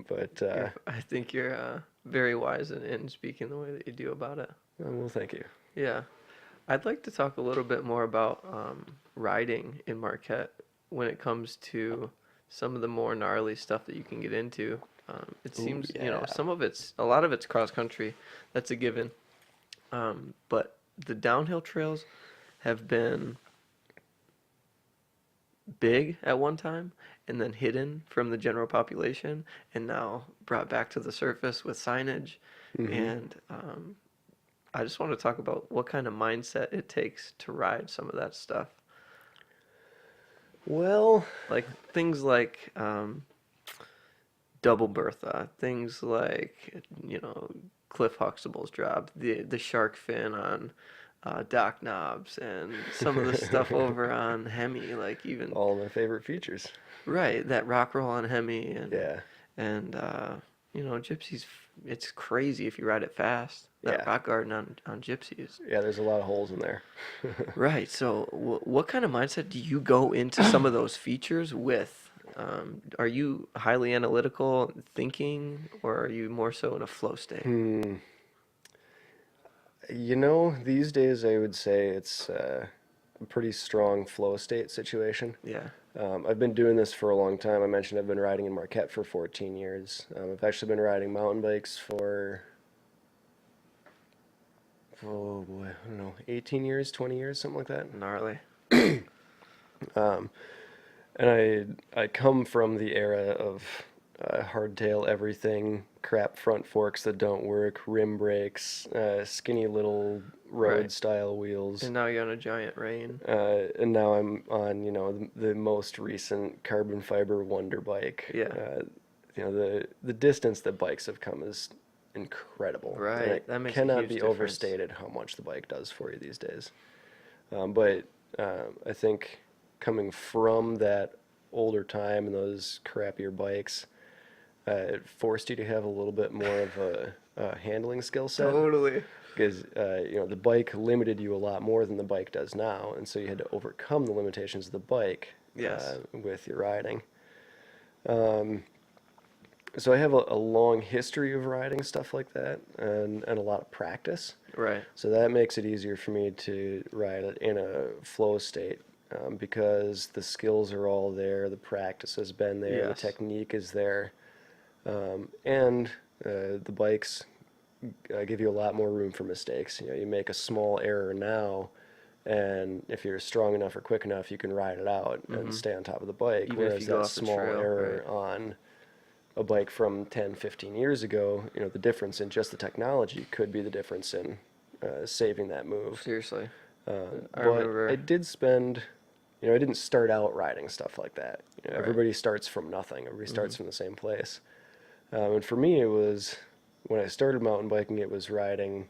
But I think you're very wise in speaking the way that you do about it. well, thank you. Yeah. I'd like to talk a little bit more about riding in Marquette when it comes to some of the more gnarly stuff that you can get into. It Ooh, seems, yeah. a lot of it's cross country. That's a given. But the downhill trails have been big at one time and then hidden from the general population and now brought back to the surface with signage. Hmm. And I just want to talk about what kind of mindset it takes to ride some of that stuff. Well, Like things like double Bertha, things like, Cliff Huxtable's drop, the shark fin on Doc Knobs, and some of the stuff over on Hemi, like even all my favorite features. right, that rock roll on Hemi Yeah, and Gypsy's. It's crazy if you ride it fast. That yeah, rock garden on Gypsy is yeah. There's a lot of holes in there. right. So, what kind of mindset do you go into some of those features with? Are you highly analytical thinking, or are you more so in a flow state? Hmm. These days I would say it's a pretty strong flow state situation. Yeah. I've been doing this for a long time. I mentioned I've been riding in Marquette for 14 years. I've actually been riding mountain bikes for, oh boy, I don't know, 18 years, 20 years, something like that. Gnarly. Um, and I come from the era of hardtail everything, crap front forks that don't work, rim brakes, skinny little road Right. style wheels. And now you're on a giant rain. And now I'm on, the most recent carbon fiber Wonder bike. Yeah. The distance that bikes have come is incredible. And Right. it That makes a cannot huge be difference. overstated how much the bike does for you these days. But I think coming from that older time and those crappier bikes, it forced you to have a little bit more of a handling skill set. Totally. Because the bike limited you a lot more than the bike does now, and so you had to overcome the limitations of the bike Yes. with your riding. So I have a long history of riding stuff like that, and a lot of practice. Right. So that makes it easier for me to ride it in a flow state, because the skills are all there, the practice has been there, the Yes. technique is there, and the bikes give you a lot more room for mistakes. You make a small error now, and if you're strong enough or quick enough, you can ride it out and stay on top of the bike. Even if Whereas you go that off the small trail, error right. on a bike from 10, 15 years ago, the difference in just the technology could be the difference in saving that move. Seriously. I But remember. I did spend, I didn't start out riding stuff like that. Right. Everybody starts from nothing. Everybody starts from the same place. And for me, it was, when I started mountain biking, it was riding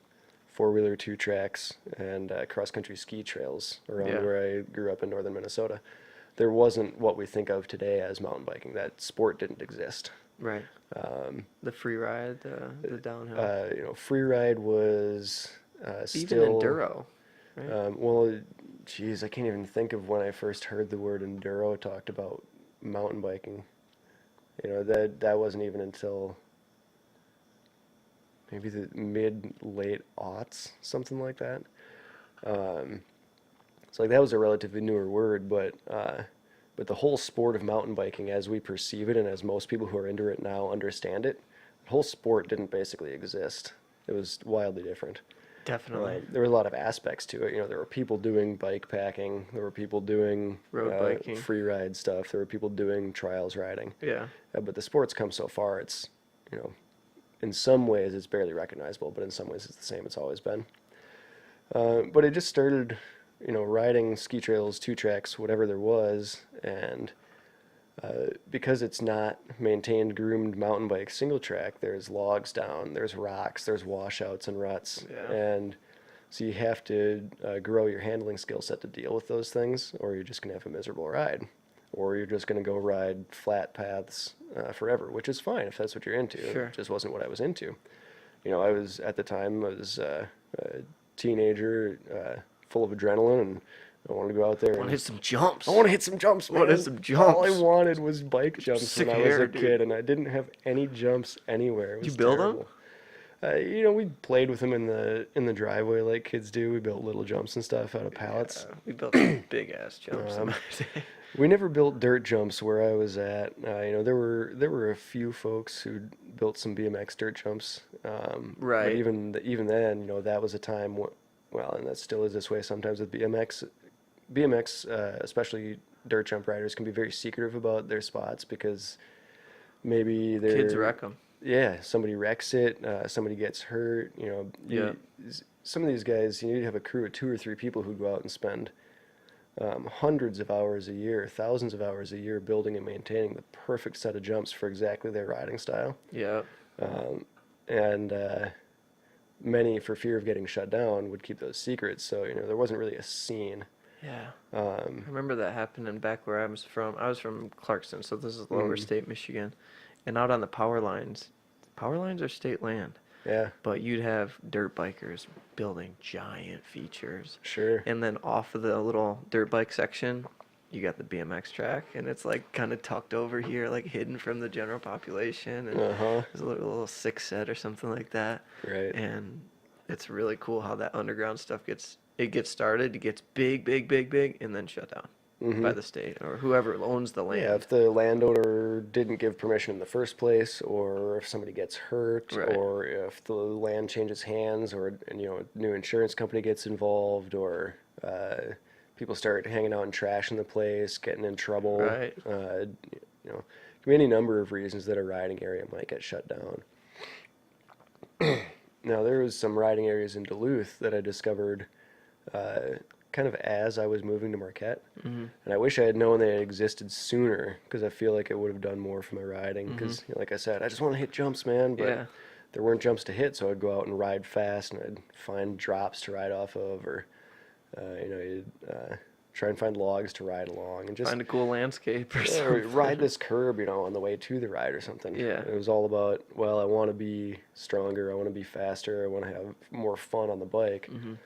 four-wheeler two tracks and cross-country ski trails around Yeah. where I grew up in northern Minnesota. There wasn't what we think of today as mountain biking. That sport didn't exist. Right. The free ride, the downhill. Free ride was Even still enduro. Right. well, geez, I can't even think of when I first heard the word enduro talked about mountain biking. That wasn't even until maybe the late aughts, something like that. So like that was a relatively newer word, but the whole sport of mountain biking, as we perceive it, and as most people who are into it now understand it, the whole sport didn't basically exist. It was wildly different. Definitely. There were a lot of aspects to it. There were people doing bike packing. There were people doing Road biking. free ride stuff. There were people doing trials riding. Yeah. But the sport's come so far. It's, in some ways it's barely recognizable, but in some ways it's the same it's always been. But I just started, riding ski trails, two tracks, whatever there was, and because it's not maintained, groomed mountain bike single track, there's logs down, there's rocks, there's washouts and ruts, Yeah. and so you have to grow your handling skill set to deal with those things, or you're just gonna have a miserable ride, or you're just gonna go ride flat paths forever, which is fine if that's what you're into. Sure. It just wasn't what I was into. I was at the time a teenager, full of adrenaline, and I wanted to go out there I want and to hit some jumps. I want to hit some jumps, man. I wanna hit some All I jumps. wanted was bike jumps Sick when I of was hair, a dude. kid, and I didn't have any jumps anywhere. It You was build them? terrible. We played with them in the driveway like kids do. We built little jumps and stuff out of pallets. Yeah, we built some big ass jumps in Um, my day. we never built dirt jumps where I was at. There were a few folks who built some BMX dirt jumps, but Right. even then, that was a time. Well, and that still is this way sometimes with BMX. BMX, especially dirt jump riders, can be very secretive about their spots because maybe Kids they're wreck them. yeah, somebody wrecks it, somebody gets hurt. Yeah. Some of these guys, you have a crew of 2 or 3 people who go out and spend hundreds of hours a year, thousands of hours a year building and maintaining the perfect set of jumps for exactly their riding style. Yeah. Um, and many, for fear of getting shut down, would keep those secrets. So, there wasn't really a scene. Yeah. I Um, remember that happening back where I was from. I was from Clarkston, so this is lower mm, state Michigan. And out on the power lines are state land, yeah, but you'd have dirt bikers building giant features. sure. And then off of the little dirt bike section, you got the BMX track, and it's like kind of tucked over here, like hidden from the general population. And Uh-huh. there's a little six set or something like that. Right. And it's really cool how that underground stuff gets started, it gets big, big, big, big, and then shut down Mm-hmm. by the state or whoever owns the Yeah, land. if the landowner didn't give permission in the first place, or if somebody gets hurt, Right. or if the land changes hands, or a new insurance company gets involved, or people start hanging out and trashing the place, getting in trouble. Right. Can be any number of reasons that a riding area might get shut down. Now, there was some riding areas in Duluth that I discovered kind of as I was moving to Marquette. Mhm. And I wish I had known they had existed sooner because I feel like it would have done more for my riding. Mhm. Because, like I said, I just want to hit jumps, man. But Yeah. there weren't jumps to hit, so I'd go out and ride fast and I'd find drops to ride off of, or, you'd try and find logs to ride along and just Find a cool landscape or or something. ride this curb, on the way to the ride or something. Yeah. It was all about, well, I want to be stronger, I want to be faster, I want to have more fun on the bike. Mhm.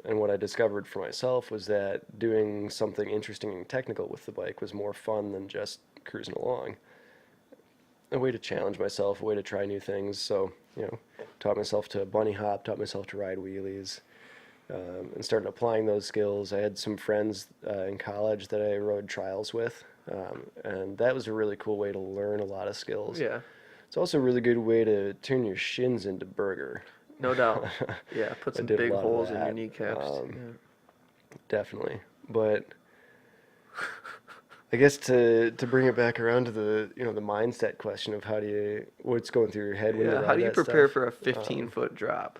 And what I discovered for myself was that doing something interesting and technical with the bike was more fun than just cruising along. A way to challenge myself, a way to try new things. So, taught myself to bunny hop, taught myself to ride wheelies, and started applying those skills. I had some friends in college that I rode trials with, and that was a really cool way to learn a lot of skills. Yeah. It's also a really good way to turn your shins into burger. No doubt. Yeah. Put I some did a big lot of holes in your that. kneecaps. Definitely. But I guess to bring it back around to the mindset question of what's going through your head when you Yeah. ride How do you that prepare stuff. for a 15-foot drop?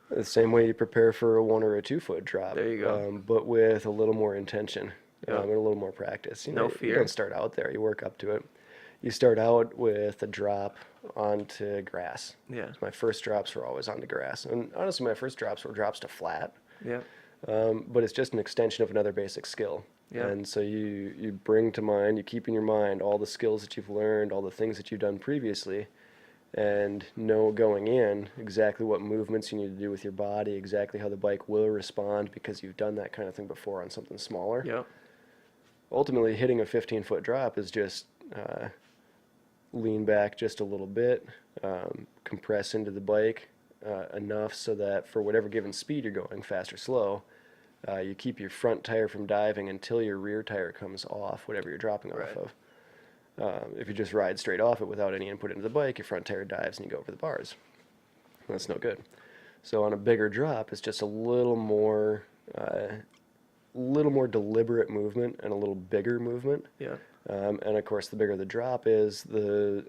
The same way you prepare for a 1 or a 2 foot drop. There you go. But with a little more intention, Yep. and a little more practice. No You fear. don't start out there. You work up to it. You start out with a drop onto grass. Yeah. My first drops were always onto grass, and honestly, my first drops were drops to flat. Yeah. But it's just an extension of another basic skill. Yeah. And so you bring to mind, you keep in your mind all the skills that you've learned, all the things that you've done previously, and know going in exactly what movements you need to do with your body, exactly how the bike will respond because you've done that kind of thing before on something smaller. Yep. Ultimately, hitting a 15-foot drop is just lean back just a little bit, compress into the bike enough so that for whatever given speed you're going, fast or slow, you keep your front tire from diving until your rear tire comes off, whatever you're dropping Right. off of. If you just ride straight off it without any input into the bike, your front tire dives and you go over the bars. That's no good. So on a bigger drop, it's just a little more deliberate movement and a little bigger movement. Yeah. And of course, the bigger the drop is, the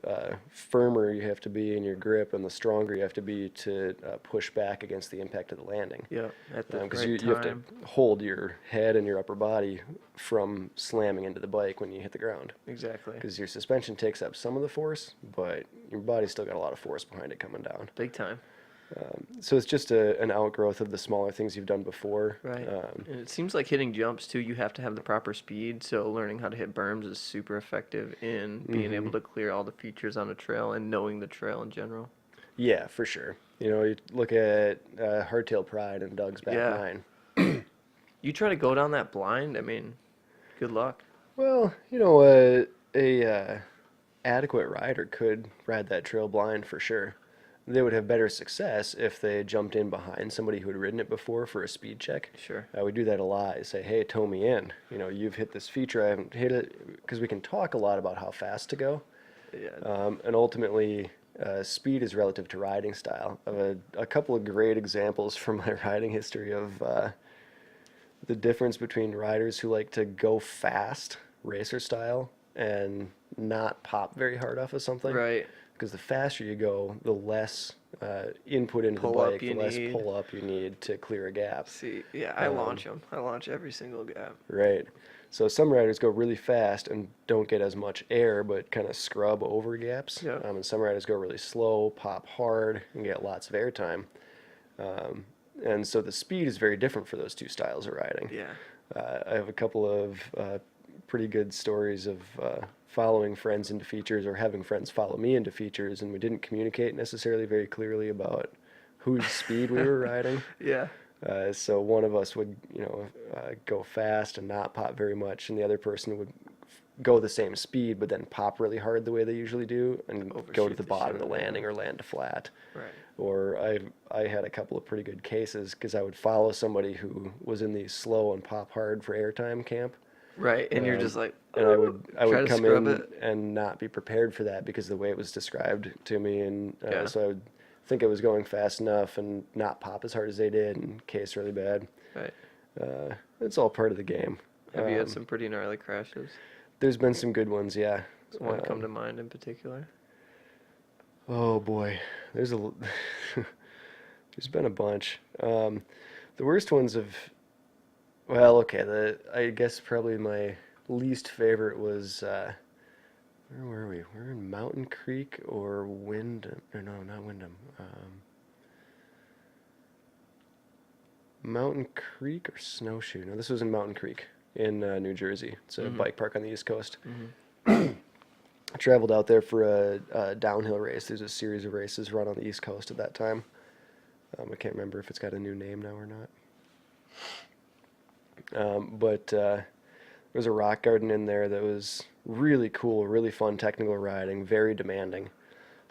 firmer you have to be in your grip, and the stronger you have to be to push back against the impact of the landing. Yeah. At the Because right you have to time. hold your head and your upper body from slamming into the bike when you hit the ground. Exactly. Because your suspension takes up some of the force, but your body's still got a lot of force behind it coming down. Big time. So it's just an outgrowth of the smaller things you've done before. Right. And it seems like hitting jumps too, you have to have the proper speed. So learning how to hit berms is super effective in being able to clear all the features on a trail and knowing the trail in general. Yeah, for sure. You look at Hardtail Pride and Doug's back Yeah. nine. You try to go down that blind, I mean, good luck. Well, a adequate rider could ride that trail blind for sure. they would have better success if they jumped in behind somebody who had ridden it before for a speed check. Sure. We do that a lot. I say, hey, tow me in. You've hit this feature. I haven't hit it, because we can talk a lot about how fast to go. Yeah. And ultimately, speed is relative to riding style. I have a couple of great examples from my riding history of the difference between riders who like to go fast, racer style, and not pop very hard off of something. Right. Because the faster you go, the less input into the Pull up bike, the you less need. pull up you need to clear a gap. See, yeah, I launch them. I launch every single gap. Right. So some riders go really fast and don't get as much air, but kind of scrub over gaps. Yeah. And some riders go really slow, pop hard, and get lots of air time. And so the speed is very different for those two styles of riding. Yeah. I have a couple of pretty good stories of following friends into features or having friends follow me into features, and we didn't communicate necessarily very clearly about whose speed we were riding. Yeah. So one of us would, go fast and not pop very much, and the other person would go the same speed, but then pop really hard the way they usually do, and go to Overshoot the the bottom shit of the out of landing it. or land to flat. Right. Or I had a couple of pretty good cases because I would follow somebody who was in the slow and pop hard for airtime camp. Right. And you're Um, just like, and I try would to come scrub in it. and not be prepared for that because of the way it was described to me, and Yeah. so I would think I was going fast enough and not pop as hard as they did and case really bad. Right. It's all part of the game. Have you had some pretty gnarly crashes? There's been some good ones, yeah. Does one come to mind in particular? Oh boy, there's there's been a bunch. The worst ones have, well, okay. I guess probably my least favorite was where were we? We're in Mountain Creek or Wyndham. Or no, not Wyndham. Mountain Creek or Snowshoe? No, this was in Mountain Creek in New Jersey. It's a bike park on the East Coast. I traveled out there for a downhill race. There's a series of races run on the East Coast at that time. I can't remember if it's got a new name now or not. But there was a rock garden in there that was really cool, really fun technical riding, very demanding.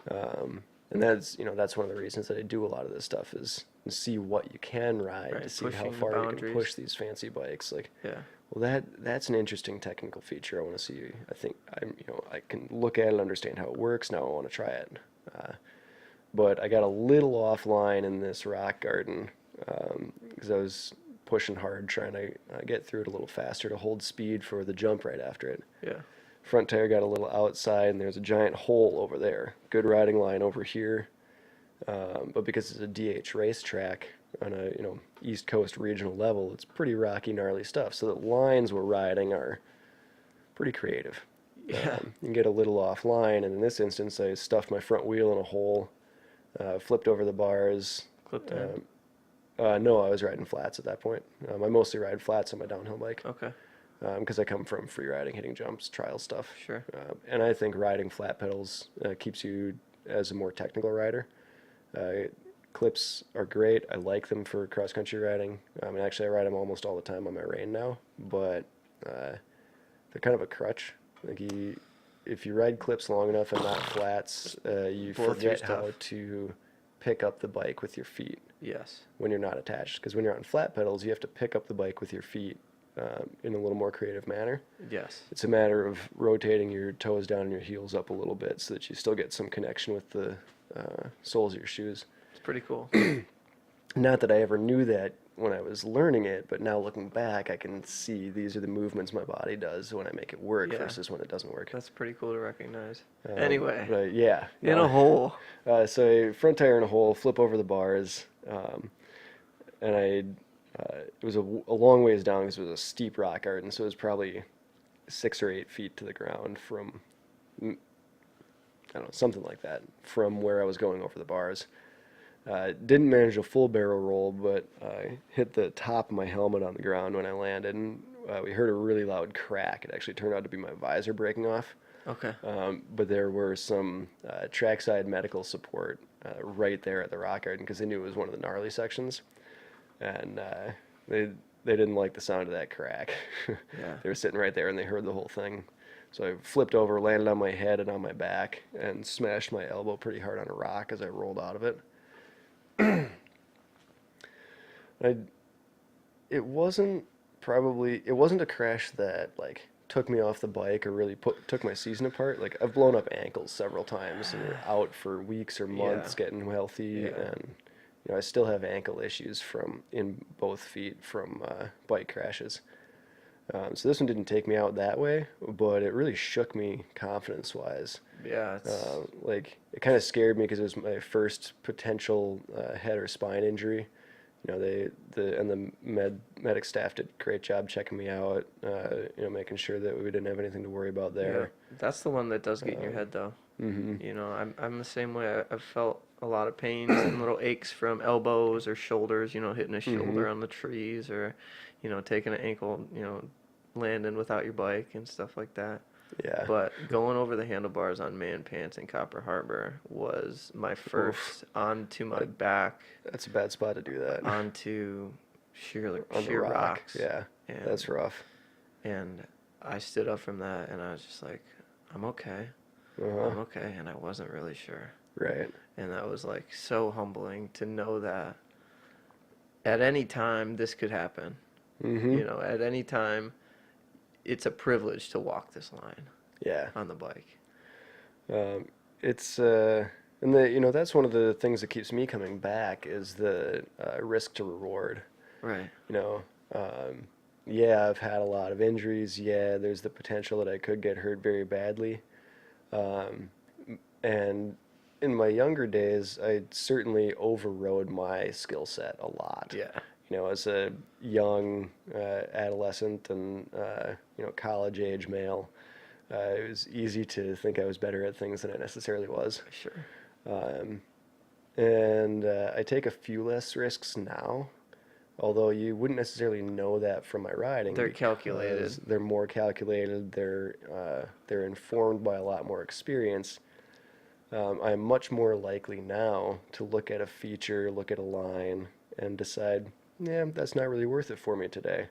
And that's one of the reasons that I do a lot of this stuff is see what you can ride, Right, to see how pushing the far you can boundaries. push these fancy bikes. Like, Yeah. well, that's an interesting technical feature. I want to see. I think I can look at it, understand how it works. Now I want to try it. But I got a little offline in this rock garden because I was pushing hard, trying to get through it a little faster to hold speed for the jump right after it. Yeah. Front tire got a little outside, and there's a giant hole over there. Good riding line over here. But because it's a DH racetrack on a East Coast regional level, it's pretty rocky, gnarly stuff. So the lines we're riding are pretty creative. Yeah. You can get a little offline, and in this instance, I stuffed my front wheel in a hole, flipped over the bars. Clipped in. No, I was riding flats at that point. I mostly ride flats on my downhill bike Okay. because I come from free riding, hitting jumps, trial stuff. Sure. And I think riding flat pedals keeps you as a more technical rider. Clips are great. I like them for cross-country riding. Actually, I ride them almost all the time on my rein now, but they're kind of a crutch. Like if you ride clips long enough and not flats, you Blow through forget stuff. how to pick up the bike with your feet Yes. when you're not attached. Because when you're on flat pedals, you have to pick up the bike with your feet in a little more creative manner. Yes. It's a matter of rotating your toes down and your heels up a little bit so that you still get some connection with the soles of your shoes. It's pretty cool. Not that I ever knew that when I was learning it, but now looking back, I can see these are the movements my body does when I make it work Yeah. versus when it doesn't work. That's pretty cool to recognize. Anyway, But yeah. in a hole. So front tire in a hole, flip over the bars, and it was a long ways down because it was a steep rock garden, so it was probably 6 or 8 feet to the ground from, I don't know, something like that, from where I was going over the bars. Didn't manage a full barrel roll, but I hit the top of my helmet on the ground when I landed, and we heard a really loud crack. It actually turned out to be my visor breaking off. Okay. But there were some trackside medical support right there at the rock garden because they knew it was one of the gnarly sections, and they didn't like the sound of that crack. Yeah. They were sitting right there and they heard the whole thing. So I flipped over, landed on my head and on my back, and smashed my elbow pretty hard on a rock as I rolled out of it. I it wasn't a crash that like took me off the bike or really took my season apart. Like I've blown up ankles several times and were out for weeks or months Yeah. getting healthy, Yeah. and I still have ankle issues from in both feet from bike crashes. So this one didn't take me out that way, but it really shook me confidence-wise. Yeah, it's Like it kind of scared me because it was my first potential head or spine injury. The medic staff did a great job checking me out. Making sure that we didn't have anything to worry about yeah. there. That's the one that does get in your head though. Mm-hmm. I'm the same way. I've felt a lot of pains and little aches from elbows or shoulders, hitting a Mm-hmm. shoulder on the trees or, taking an ankle, landing without your bike and stuff like that. Yeah. But going over the handlebars on Man Pants in Copper Harbor was my Oof. first onto my Uh, back, That's a bad spot to do that. onto On the sheer rock. rocks. Yeah. And That's rough. and I stood up from that and I was just like, I'm okay. Uh-huh. I'm okay. And I wasn't really sure. Right. And that was like so humbling to know that at any time this could happen. Mm-hmm. At any time it's a privilege to walk this line Yeah. on the bike. Um, it's and that's one of the things that keeps me coming back is the risk to reward. Right. You know, yeah, I've had a lot of injuries. Yeah, there's the potential that I could get hurt very badly. Um, and in my younger days, I certainly overrode my skill set a lot. Yeah. As a young adolescent and college age male, it was easy to think I was better at things than I necessarily was. Sure. Um, and I take a few less risks now, although you wouldn't necessarily know that from my riding. They're because calculated. They're more calculated. They're informed by a lot more experience. I'm much more likely now to look at a feature, look at a line, and decide, yeah, that's not really worth it for me today,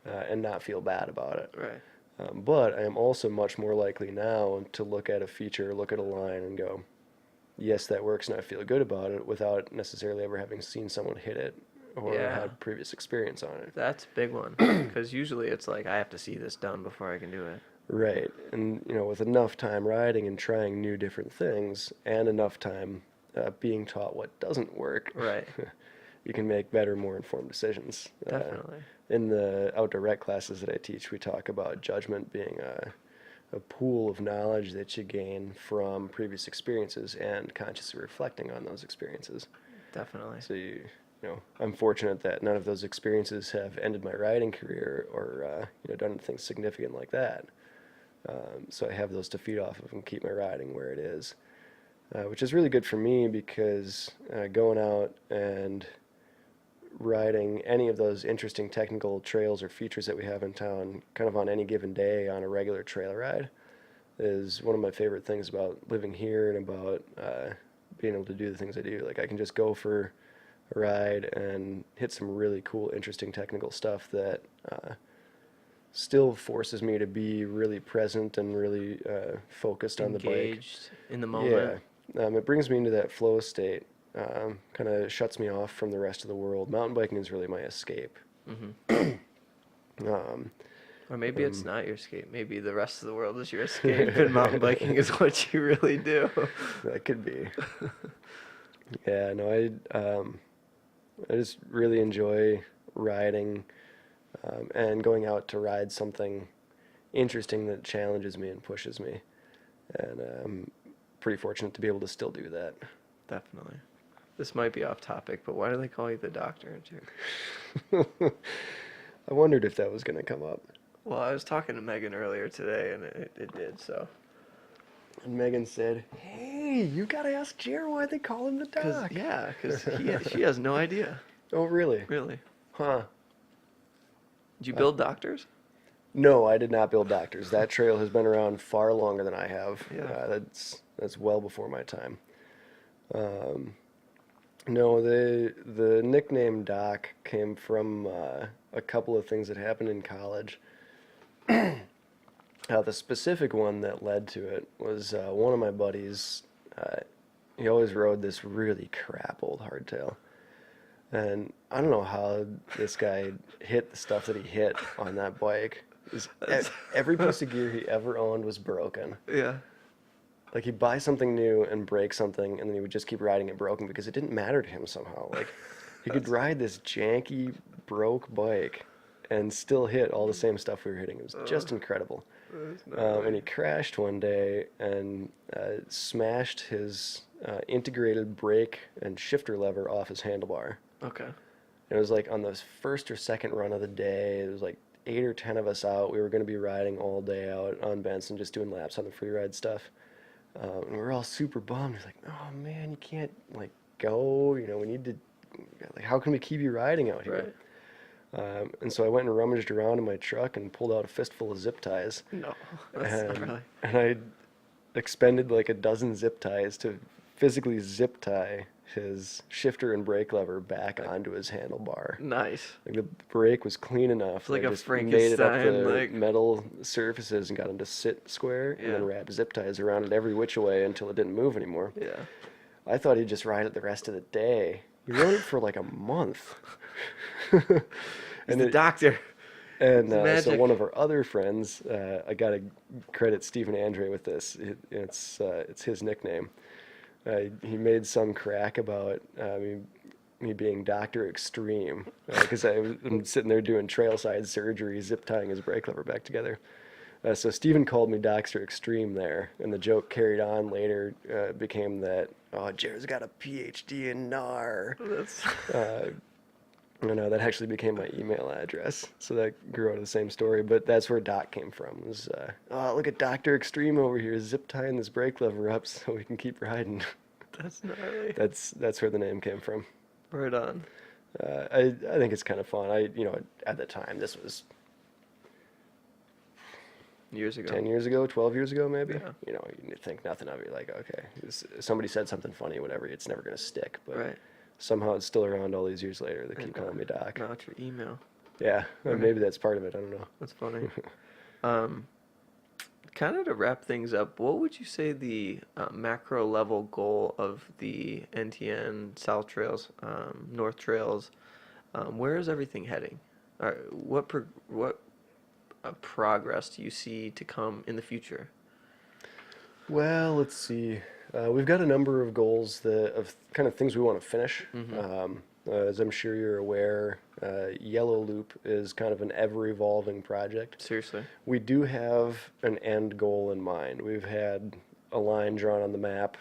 and not feel bad about it. Right. But I am also much more likely now to look at a feature, look at a line, and go, yes, that works, and I feel good about it without necessarily ever having seen someone hit it or Yeah. had previous experience on it. That's a big one. Because usually it's like, I have to see this done before I can do it. Right. And, with enough time riding and trying new different things and enough time being taught what doesn't work, Right. you can make better, more informed decisions. Definitely. In the outdoor rec classes that I teach, we talk about judgment being a pool of knowledge that you gain from previous experiences and consciously reflecting on those experiences. Definitely. So I'm fortunate that none of those experiences have ended my riding career or done anything significant like that. So I have those to feed off of and keep my riding where it is, which is really good for me because going out and riding any of those interesting technical trails or features that we have in town kind of on any given day on a regular trail ride is one of my favorite things about living here and about being able to do the things I do. Like I can just go for a ride and hit some really cool, interesting technical stuff that still forces me to be really present and really focused on the bike. Engaged in the moment. Yeah, it brings me into that flow state. Kind of shuts me off from the rest of the world. Mountain biking is really my escape. Mm-hmm. Um, Or maybe it's not your escape. Maybe the rest of the world is your escape, and mountain biking is what you really do. that could be. Yeah, no, I just really enjoy riding and going out to ride something interesting that challenges me and pushes me. And I'm pretty fortunate to be able to still do that. Definitely. This might be off topic, but why do they call you the doctor, Jim? I wondered if that was going to come up. Well, I was talking to Megan earlier today, and it did, so. And Megan said, "Hey, you got to ask Jer why they call him the doc." Because she has no idea. Oh, really? Really. Huh. Did you build doctors? No, I did not build doctors. That trail has been around far longer than I have. Yeah. That's well before my time. No, the nickname Doc came from a couple of things that happened in college. I The specific one that led to it was one of my buddies. He always rode this really crap old hardtail. And I don't know how this guy hit the stuff that he hit on that bike. Every piece of gear he ever owned was broken. Yeah. Like he'd buy something new and break something, and then he would just keep riding it broken because it didn't matter to him somehow. Like he could ride this janky, broke bike and still hit all the same stuff we were hitting. It was just incredible. And he crashed one day and smashed his integrated brake and shifter lever off his handlebar. Okay. It was like on the first or second run of the day. It was like 8 or 10 of us out. We were going to be riding all day out on Benson, just doing laps on the free ride stuff. And we were all super bummed. We're like, oh man, you can't like go. You know, we need to. Like, how can we keep you riding out here? Right. And so I went and rummaged around in my truck and pulled out a fistful of zip ties. No, that's not really. And I expended like a dozen zip ties to physically zip tie his shifter and brake lever back onto his handlebar. Nice. Like the brake was clean enough. It's like I a just made it up Frankenstein, the like- metal surfaces and got him to sit square, and then Yeah. wrapped zip ties around it every which way until it didn't move anymore. Yeah. I thought he'd just ride it the rest of the day. He rode it for like a month. He's And the it- doctor. And It's so magic. one of our other friends, I got to credit Stephen Andre with this. It's his nickname. He made some crack about me being Dr. Extreme because I'm sitting there doing trailside surgery, zip tying his brake lever back together. So Stephen called me Dr. Extreme there, and the joke carried on later, became that, oh, Jared's got a PhD in NAR. That's That actually became my email address, so that grew out of the same story. But that's where Doc came from. Was oh, look at Dr. Extreme over here, zip tying this brake lever up so we can keep riding. that's gnarly. That's where the name came from. Right on. I think it's kind of fun. At the time, this was Years ago. 10 years ago, 12 years ago, maybe. Yeah. You think nothing of it. You're like, okay, somebody said something funny, whatever. It's never gonna stick. But Right. somehow it's still around all these years later. They keep And, calling me Doc. Not your email. Yeah, Right. maybe that's part of it. I don't know. That's funny. Kind of to wrap things up, what would you say the macro level goal of the NTN South Trails, North Trails? Where is everything heading? What progress do you see to come in the future? Well, let's see. We've got a number of goals of kind of things we want to finish. As I'm sure you're aware, Yellow Loop is kind of an ever-evolving project. Seriously. We do have an end goal in mind. We've had a line drawn on the map,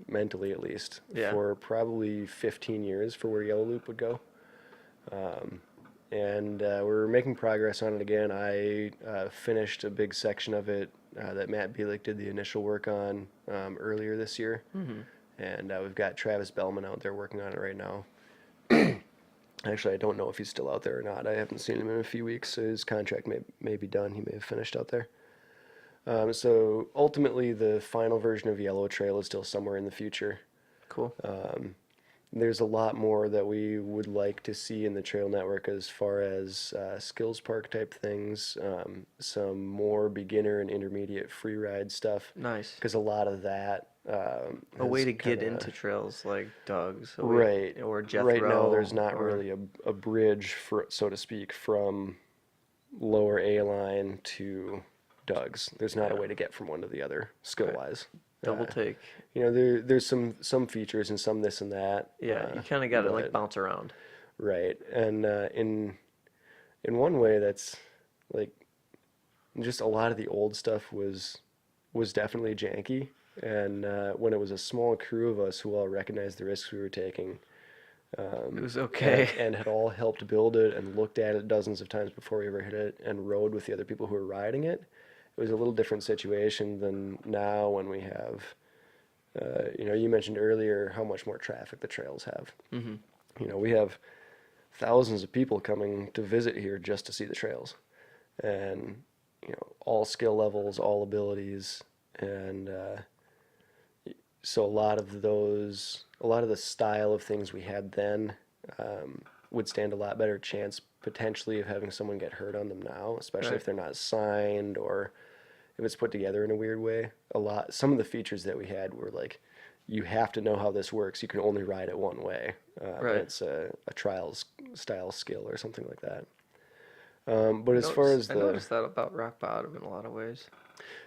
mentally at least, Yeah. for probably 15 years for where Yellow Loop would go. And we're making progress on it again. I finished a big section of it that Matt Bielek did the initial work on earlier this year. And we've got Travis Bellman out there working on it right now. Actually, I don't know if he's still out there or not. I haven't seen him in a few weeks, so his contract may be done. He may have finished out there. So ultimately, the final version of Yellow Trail is still somewhere in the future. Cool. There's a lot more that we would like to see in the trail network as far as skills park type things, some more beginner and intermediate free ride stuff. Nice. Because a lot of that A way has to get kinda- into trails like Doug's. right Or Jethro. right now there's not or- really a bridge, for so to speak, from lower A line to Doug's. There's not a Yeah. way to get from one to the other skill wise. Double take. There's some features and some this and that. Yeah, you kind of got to like but- bounce around. Right, and in one way, that's like just a lot of the old stuff was definitely janky, and when it was a small crew of us who all recognized the risks we were taking, It was okay. and had all helped build it and looked at it dozens of times before we ever hit it, and rode with the other people who were riding it. It was a little different situation than now when we have. You mentioned earlier how much more traffic the trails have. We have thousands of people coming to visit here just to see the trails, and all skill levels, all abilities, and so a lot of the style of things we had then would stand a lot better chance potentially of having someone get hurt on them now, especially Right. if they're not signed or if it's put together in a weird way. Some of the features that we had were like, you have to know how this works. You can only ride it one way. And Right. it's a trials style skill or something like that. But as far Notice as I the, noticed that about rock bottom in a lot of ways.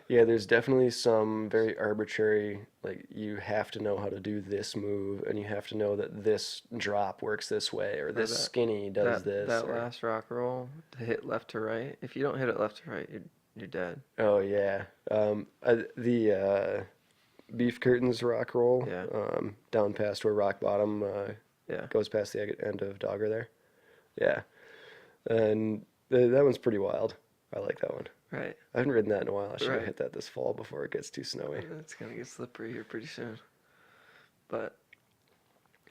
yeah, there's definitely some very arbitrary, like you have to know how to do this move and you have to know that this drop works this way or Or this that skinny does this that or, last rock roll to hit left to right. If you don't hit it left to right, you're dead. oh yeah. The beef curtains rock roll, Yeah. down past where rock bottom Yeah. goes past the end of Dogger there. Yeah. And that one's pretty wild. I like that one. Right. I haven't ridden that in a while. I should go Right. hit that this fall before it gets too snowy. It's gonna get slippery here pretty soon. But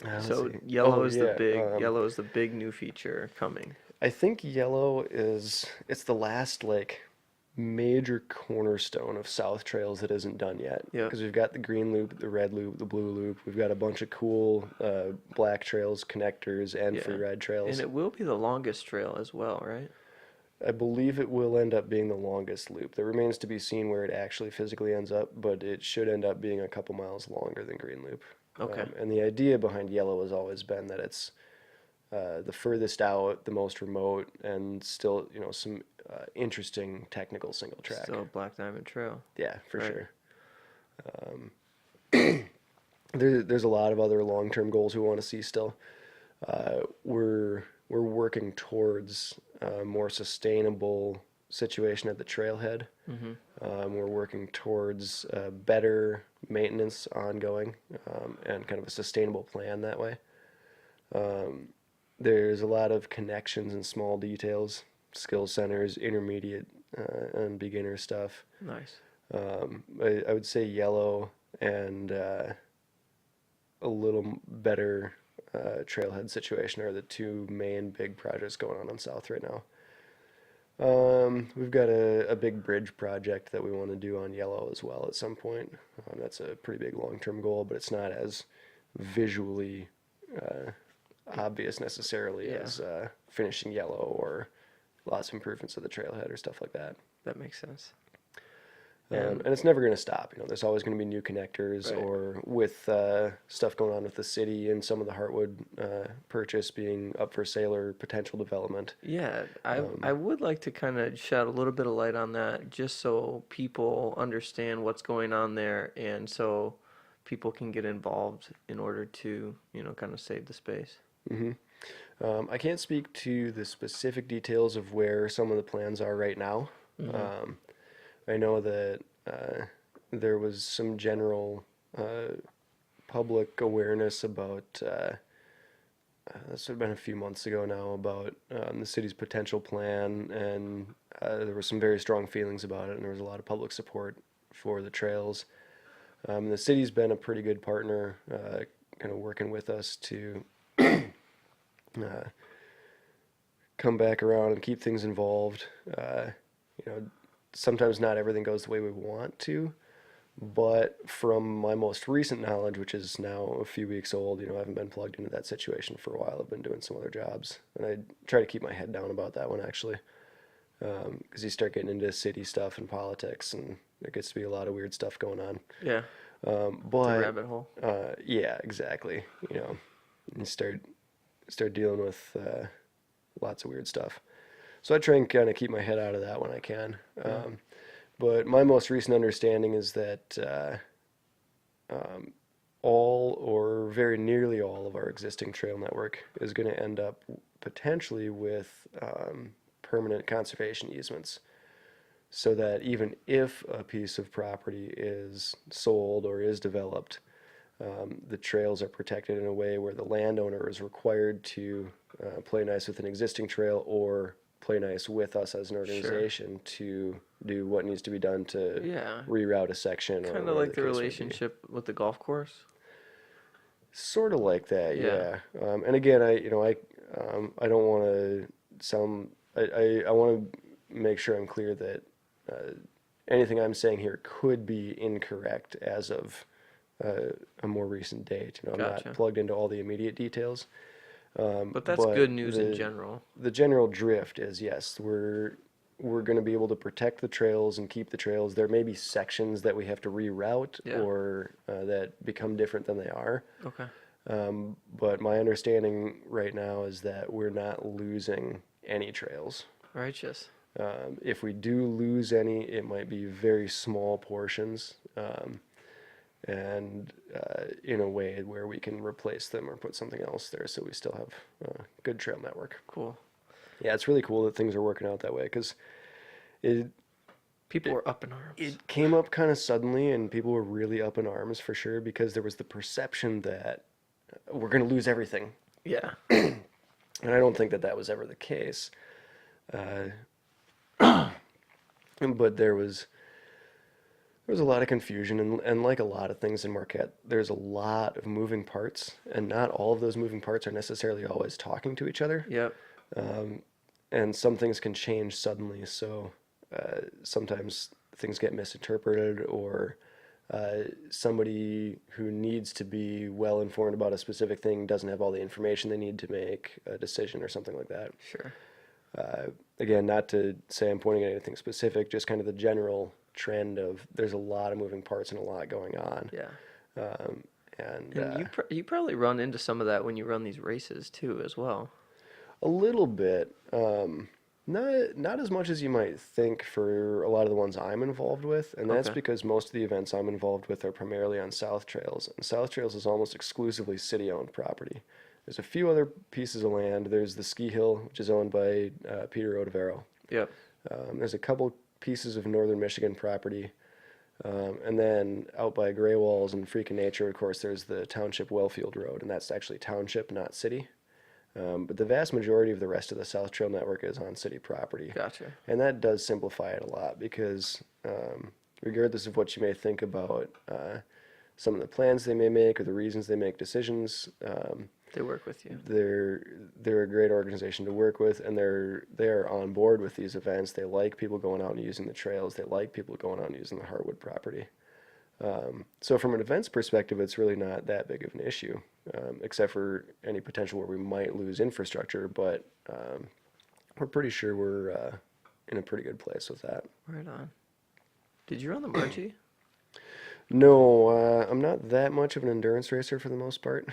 Let's so see. yellow Oh is yeah. yellow is the big new feature coming. I think yellow it's the last like major cornerstone of South Trails that isn't done yet. Yeah. Because we've got the green loop, the red loop, the blue loop. We've got a bunch of cool black trails, connectors, and Yeah. free ride And trails. it will be the longest trail as well, right? I believe it will end up being the longest loop. There remains to be seen where it actually physically ends up, but it should end up being a couple miles longer than green loop. Okay. And the idea behind yellow has always been that it's the furthest out, the most remote, and still, some interesting technical single track. Still Black Diamond Trail. Yeah, for Right. sure. There's a lot of other long-term goals we want to see still. We're working towards a more sustainable situation at the trailhead. We're working towards better maintenance ongoing and kind of a sustainable plan that way. There's a lot of connections and small details, skill centers, intermediate and beginner stuff. Nice. I would say yellow and a little better trailhead situation are the two main big projects going on South right now. We've got a big bridge project that we want to do on yellow as well at some point. That's a pretty big long-term goal, but it's not as visually obvious necessarily Yeah. as finishing yellow or lots of improvements to the trailhead or stuff like that. That makes sense. And it's never going to stop. There's always going to be new connectors, Right. or with stuff going on with the city and some of the Heartwood purchase being up for sale or potential development. Yeah, I would like to kind of shed a little bit of light on that just so people understand what's going on there and so people can get involved in order to, kind of save the space. I can't speak to the specific details of where some of the plans are right now. I know that there was some general public awareness about, this would have been a few months ago now, about the city's potential plan, and there were some very strong feelings about it, and there was a lot of public support for the trails. The city's been a pretty good partner, kind of working with us to come back around and keep things involved. Sometimes not everything goes the way we want to, but from my most recent knowledge, which is now a few weeks old, I haven't been plugged into that situation for a while. I've been doing some other jobs, and I try to keep my head down about that one actually, because you start getting into city stuff and politics, and there gets to be a lot of weird stuff going on. Yeah, it's a But rabbit hole. yeah, exactly. You start dealing with lots of weird stuff. So I try and kind of keep my head out of that when I can. But my most recent understanding is that all or very nearly all of our existing trail network is going to end up potentially with permanent conservation easements. So that even if a piece of property is sold or is developed, the trails are protected in a way where the landowner is required to play nice with an existing trail or play nice with us as an organization to do what needs to be done to Yeah, reroute a section. kind or of like whatever the case may be. relationship with the golf course. Sort of like that, Yeah. yeah. And again, I don't want to sound. I want to make sure I'm clear that anything I'm saying here could be incorrect as of a more recent date. I'm Gotcha. not plugged into all the immediate details. But that's But good news in general. the general drift is yes, we're going to be able to protect the trails and keep the trails. There may be sections that we have to reroute Yeah. or that become different than they are. Okay. But my understanding right now is that we're not losing any trails. Righteous. If we do lose any, it might be very small portions, and in a way where we can replace them or put something else there so we still have a good trail network. Cool. Yeah, it's really cool that things are working out that way because it People were up in arms. it came up kind of suddenly and people were really up in arms for sure because there was the perception that we're going to lose everything. Yeah. And I don't think that that was ever the case. But there was a lot of confusion and like a lot of things in Marquette, there's a lot of moving parts and not all of those moving parts are necessarily always talking to each other. Yep. And some things can change suddenly. So sometimes things get misinterpreted or somebody who needs to be well informed about a specific thing doesn't have all the information they need to make a decision or something like that. Sure. Again, not to say I'm pointing at anything specific, just kind of the general trend of there's a lot of moving parts and a lot going on. Yeah. And And you probably run into some of that when you run these races too, as well. a little bit, not as much as you might think for a lot of the ones I'm involved with, and that's Okay. because most of the events I'm involved with are primarily on South Trails, and South Trails is almost exclusively city-owned property. There's a few other pieces of land. There's the ski hill, which is owned by Peter Odevero. Yep. There's a couple pieces of northern Michigan property. And then out by Gray Walls and Freak of Nature, of course, there's the Township Wellfield Road, and that's actually township, not city. But the vast majority of the rest of the South Trail network is on city property. Gotcha. And that does simplify it a lot because regardless of what you may think about some of the plans they may make or the reasons they make decisions, They work with you. they're a great organization to work with, and they're on board with these events. They like people going out and using the trails. They like people going out and using the Heartwood property. So from an events perspective, it's really not that big of an issue, except for any potential where we might lose infrastructure. But we're pretty sure we're in a pretty good place with that. Right on. Did you run the Margie? No, I'm not that much of an endurance racer for the most part.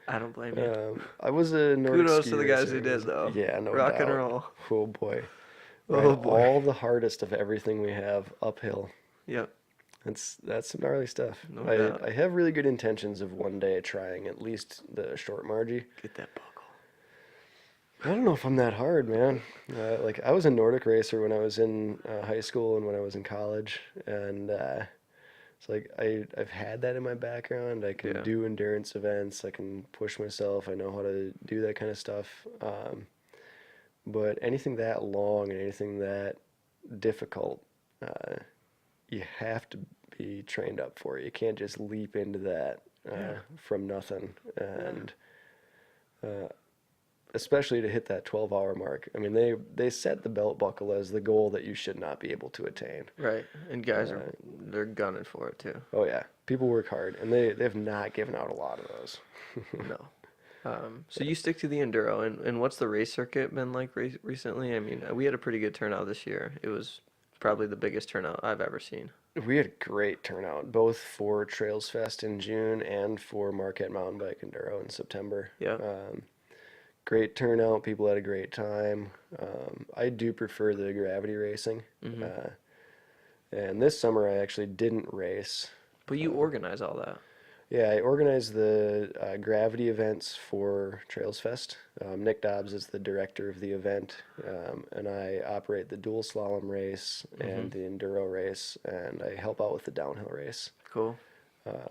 I don't blame you. I was a Nordic Kudos ski to the guys racer. who did, though. Yeah, no Rock and doubt. roll. Oh boy. Oh, Right, boy. all the hardest of everything we have uphill. Yep. That's some gnarly stuff. No doubt. I have really good intentions of one day trying at least the short Margie. Get that buckle. I don't know if I'm that hard, man. Like I was a Nordic racer when I was in high school and when I was in college, and it's like I've had that in my background. I can Yeah. do endurance events. I can push myself. I know how to do that kind of stuff. But anything that long and anything that difficult, you have to be trained up for it. You can't just leap into that from nothing. And especially to hit that 12-hour mark. I mean, they set the belt buckle as the goal that you should not be able to attain. Right. And guys they're gunning for it too. Oh yeah, people work hard, and they've not given out a lot of those. No. So you stick to the enduro, and what's the race circuit been like recently? I mean, we had a pretty good turnout this year. It was probably the biggest turnout I've ever seen. We had a great turnout, both for Trails Fest in June and for Marquette Mountain Bike Enduro in September. Yeah. Great turnout. People had a great time. I do prefer the gravity racing. And this summer I actually didn't race. But you organize all that. Yeah, I organized the gravity events for Trails Fest. Nick Dobbs is the director of the event, and I operate the dual slalom race and the enduro race, and I help out with the downhill race. Cool.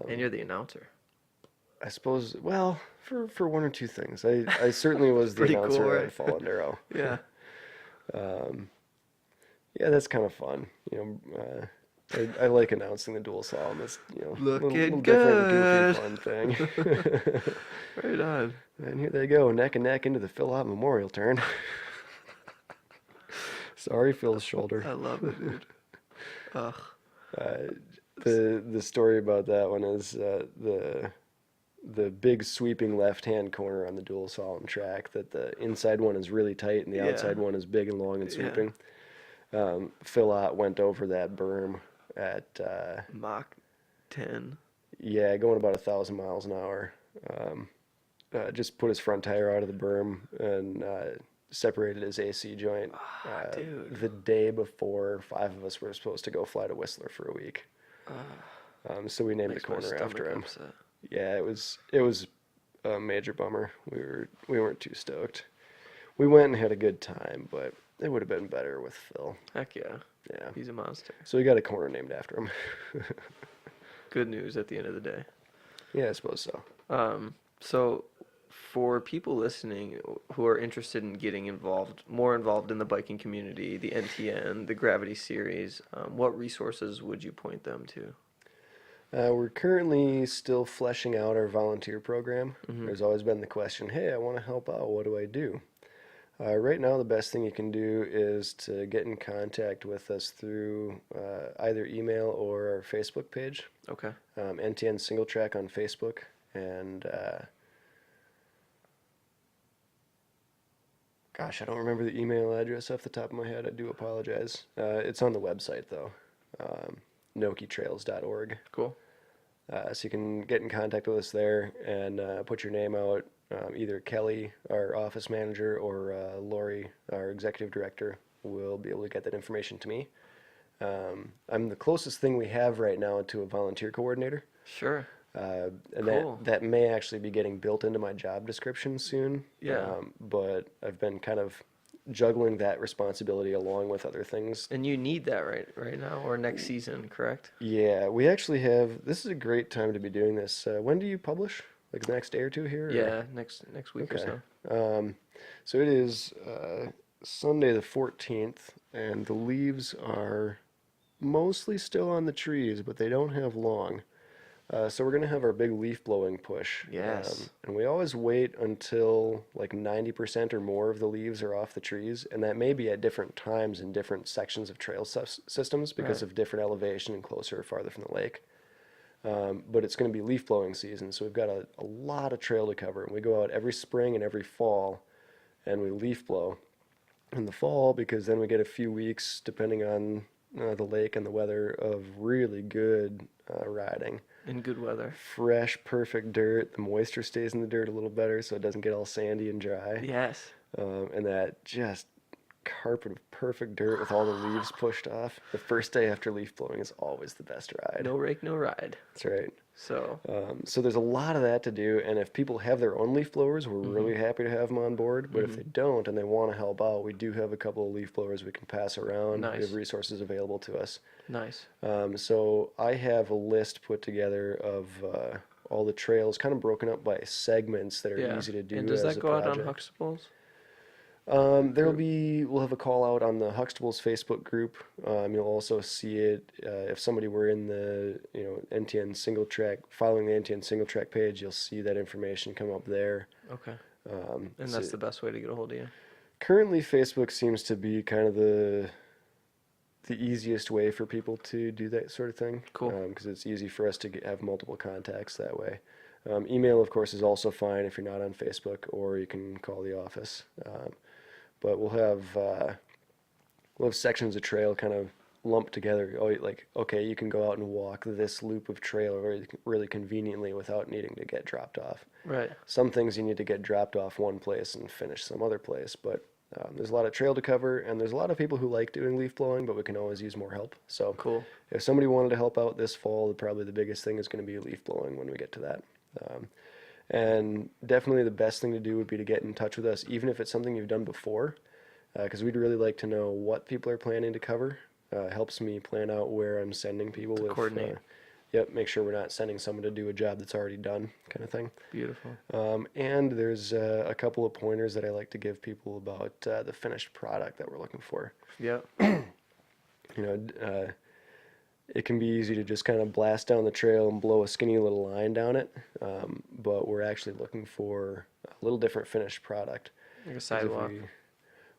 And you're the announcer. I suppose, well, for one or two things. I certainly was the Pretty announcer cool, at right? Fall Enduro. Yeah. Yeah, that's kind of fun. I like announcing the dual slalom. It's Looking different, goofy, fun thing. Right on. And here they go, neck and neck into the Philhop Memorial turn. Sorry, Phil's shoulder. I love it, dude. Ugh. The story about that one is the the big sweeping left-hand corner on the dual slalom track, that the inside one is really tight and the Yeah. outside one is big and long and Yeah. sweeping. Phil Ott went over that berm at Mach 10. yeah, going about 1,000 miles an hour. Just put his front tire out of the berm and separated his AC joint Dude. the day before 5 of us were supposed to go fly to Whistler for a week. So we named the Makes my corner after stomach him. upset. Yeah, it was a major bummer. We weren't too stoked. We went and had a good time, but it would have been better with Phil. Heck yeah. Yeah. He's a monster. So we got a corner named after him. Good news at the end of the day. Yeah, I suppose so. So for people listening who are interested in getting more involved in the biking community, the NTN, the Gravity Series, what resources would you point them to? We're currently still fleshing out our volunteer program. Mm-hmm. There's always been the question, hey, I want to help out. What do I do? Right now, the best thing you can do is to get in contact with us through either email or our Facebook page, Okay. NTN Single Track on Facebook. And gosh, I don't remember the email address off the top of my head. I do apologize. It's on the website, though, nokitrails.org. Cool. So you can get in contact with us there and put your name out. Either Kelly, our office manager, or Lori, our executive director, will be able to get that information to me. I'm the closest thing we have right now to a volunteer coordinator. Sure. And Cool. that may actually be getting built into my job description soon. Yeah. But I've been kind of juggling that responsibility along with other things. And you need that right now or next season, correct? Yeah, we actually have. This is a great time to be doing this. When do you publish? Like the next day or two here? Or? Yeah, next week or Okay. so. So it is Sunday the 14th, and the leaves are mostly still on the trees, but they don't have long. So we're going to have our big leaf blowing push. Yes. And we always wait until like 90% or more of the leaves are off the trees, and that may be at different times in different sections of trail systems because Right. of different elevation and closer or farther from the lake. But it's going to be leaf blowing season, so we've got a lot of trail to cover. And we go out every spring and every fall, and we leaf blow in the fall because then we get a few weeks, depending on the lake and the weather, of really good riding. In good weather. Fresh, perfect dirt. The moisture stays in the dirt a little better, so it doesn't get all sandy and dry. Yes. And that just carpet of perfect dirt with all the leaves pushed off. The first day after leaf blowing is always the best ride. No rake, no ride. That's right. So, So there's a lot of that to do, and if people have their own leaf blowers, we're really happy to have them on board. But if they don't and they want to help out, we do have a couple of leaf blowers we can pass around. Nice. We have resources available to us. nice. So I have a list put together of all the trails, kind of broken up by segments that are Yeah. easy to do. And does as that a go out on project. Huxtables? We'll have a call out on the Huxtables Facebook group. You'll also see it if somebody were in the NTN single track, following the NTN single track page. You'll see that information come up there. Okay. And So that's the best way to get a hold of you. currently, Facebook seems to be kind of the easiest way for people to do that sort of thing. Cool. Because it's easy for us to have multiple contacts that way. Email, of course, is also fine if you're not on Facebook, or you can call the office. But we'll have sections of trail kind of lumped together. Oh, like, okay, you can go out and walk this loop of trail really conveniently without needing to get dropped off. Right. Some things you need to get dropped off one place and finish some other place, but there's a lot of trail to cover, and there's a lot of people who like doing leaf blowing, but we can always use more help. So Cool. if somebody wanted to help out this fall, probably the biggest thing is going to be leaf blowing when we get to that. And definitely the best thing to do would be to get in touch with us, even if it's something you've done before, because we'd really like to know what people are planning to cover. Helps me plan out where I'm sending people. To coordinate. Yep, make sure we're not sending someone to do a job that's already done, kind of thing. Beautiful. And there's a couple of pointers that I like to give people about the finished product that we're looking for. Yep. It can be easy to just kind of blast down the trail and blow a skinny little line down it, but we're actually looking for a little different finished product. Like a 'Cause if sidewalk.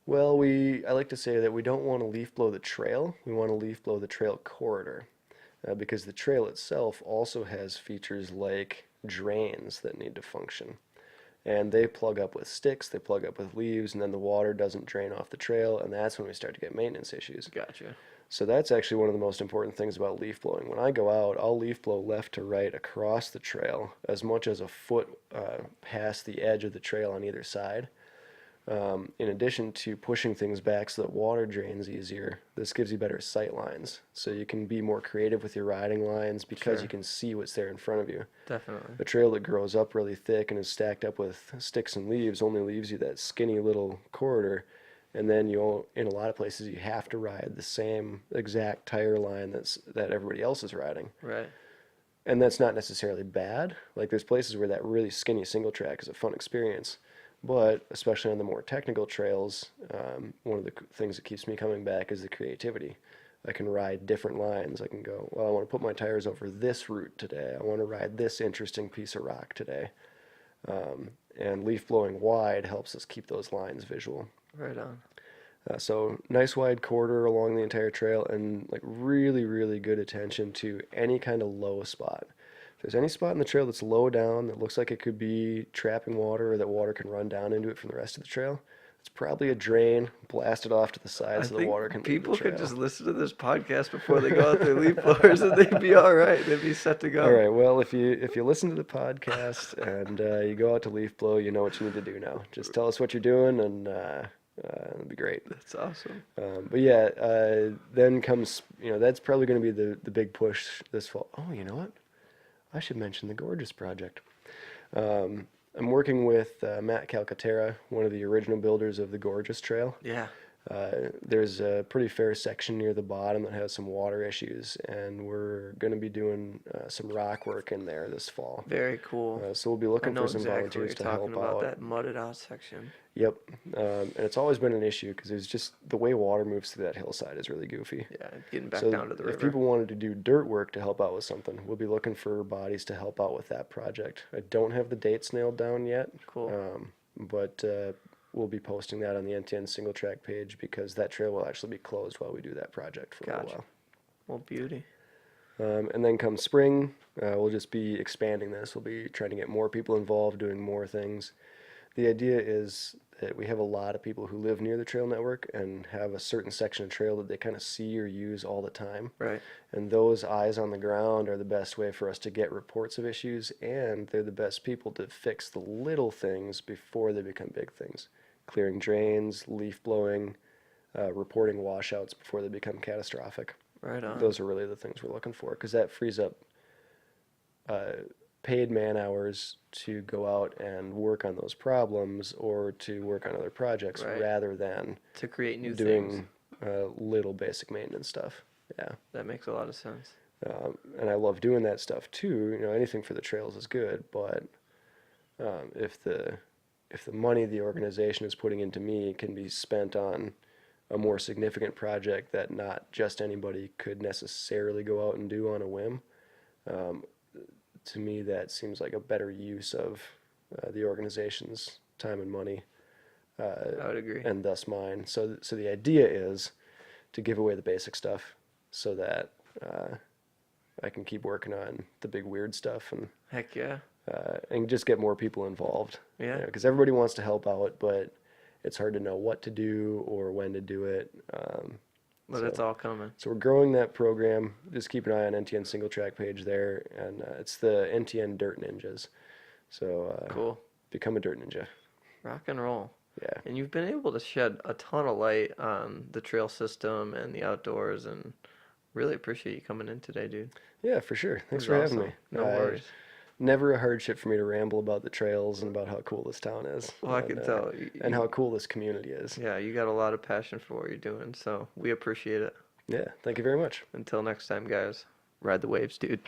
I like to say that we don't want to leaf blow the trail, we want to leaf blow the trail corridor, because the trail itself also has features like drains that need to function. And they plug up with sticks, they plug up with leaves, and then the water doesn't drain off the trail, and that's when we start to get maintenance issues. Gotcha. So that's actually one of the most important things about leaf blowing. When I go out, I'll leaf blow left to right across the trail, as much as a foot past the edge of the trail on either side. In addition to pushing things back so that water drains easier, this gives you better sight lines. So you can be more creative with your riding lines because you can see what's there in front of you. Definitely. A trail that grows up really thick and is stacked up with sticks and leaves only leaves you that skinny little corridor. And then in a lot of places, you have to ride the same exact tire line that everybody else is riding. Right. And that's not necessarily bad. Like there's places where that really skinny single track is a fun experience. But especially on the more technical trails, one of the things that keeps me coming back is the creativity. I can ride different lines. I can go, well, I want to put my tires over this route today. I want to ride this interesting piece of rock today. And leaf blowing wide helps us keep those lines visual. Right on. So nice wide corridor along the entire trail, and like really, really good attention to any kind of low spot. If there's any spot in the trail that's low down that looks like it could be trapping water or that water can run down into it from the rest of the trail, it's probably a drain. Blast it off to the side so the water can leave the people trail. could just listen to this podcast before they go out their leaf blowers and they'd be all right. They'd be set to go. All right. Well, if you listen to the podcast and you go out to leaf blow, you know what you need to do now. Just tell us what you're doing, and it'd be great. That's awesome. But yeah, then comes, that's probably going to be the big push this fall. Oh, you know what? I should mention the Gorgeous Project. I'm working with Matt Calcaterra, one of the original builders of the Gorgeous Trail. Yeah. There's a pretty fair section near the bottom that has some water issues, and we're going to be doing some rock work in there this fall. Very cool. So we'll be looking for some volunteers to help out. That mudded out section. Yep. And it's always been an issue because there's just the way water moves through that hillside is really goofy. Yeah, getting back So down to the river. if people wanted to do dirt work to help out with something, we'll be looking for bodies to help out with that project. I don't have the dates nailed down yet. Cool. But we'll be posting that on the NTN single track page because that trail will actually be closed while we do that project for a while. Well, beauty. And then come spring, we'll just be expanding this. We'll be trying to get more people involved, doing more things. The idea is that we have a lot of people who live near the trail network and have a certain section of trail that they kind of see or use all the time. Right. And those eyes on the ground are the best way for us to get reports of issues, and they're the best people to fix the little things before they become big things. Clearing drains, leaf blowing, reporting washouts before they become catastrophic. Right on. Those are really the things we're looking for, because that frees up paid man hours to go out and work on those problems or to work on other projects rather than to create new doing things. Little basic maintenance stuff. Yeah. That makes a lot of sense. And I love doing that stuff too. Anything for the trails is good, but if the money the organization is putting into me can be spent on a more significant project that not just anybody could necessarily go out and do on a whim, to me that seems like a better use of the organization's time and money. I would agree. And thus mine. So the idea is to give away the basic stuff so that I can keep working on the big weird stuff Heck yeah. and just get more people involved. Yeah. Because everybody wants to help out, but it's hard to know what to do or when to do it. But it's all coming. So we're growing that program. Just keep an eye on NTN single track page there, and it's the NTN Dirt Ninjas. So cool. Become a dirt ninja. Rock and roll. Yeah. And you've been able to shed a ton of light on the trail system and the outdoors, and really appreciate you coming in today, dude. Yeah, for sure. Thanks It for was having awesome. me. No worries. Never a hardship for me to ramble about the trails and about how cool this town is. Well, I can tell. And how cool this community is. Yeah, you got a lot of passion for what you're doing, so we appreciate it. Yeah, thank you very much. Until next time, guys, ride the waves, dude.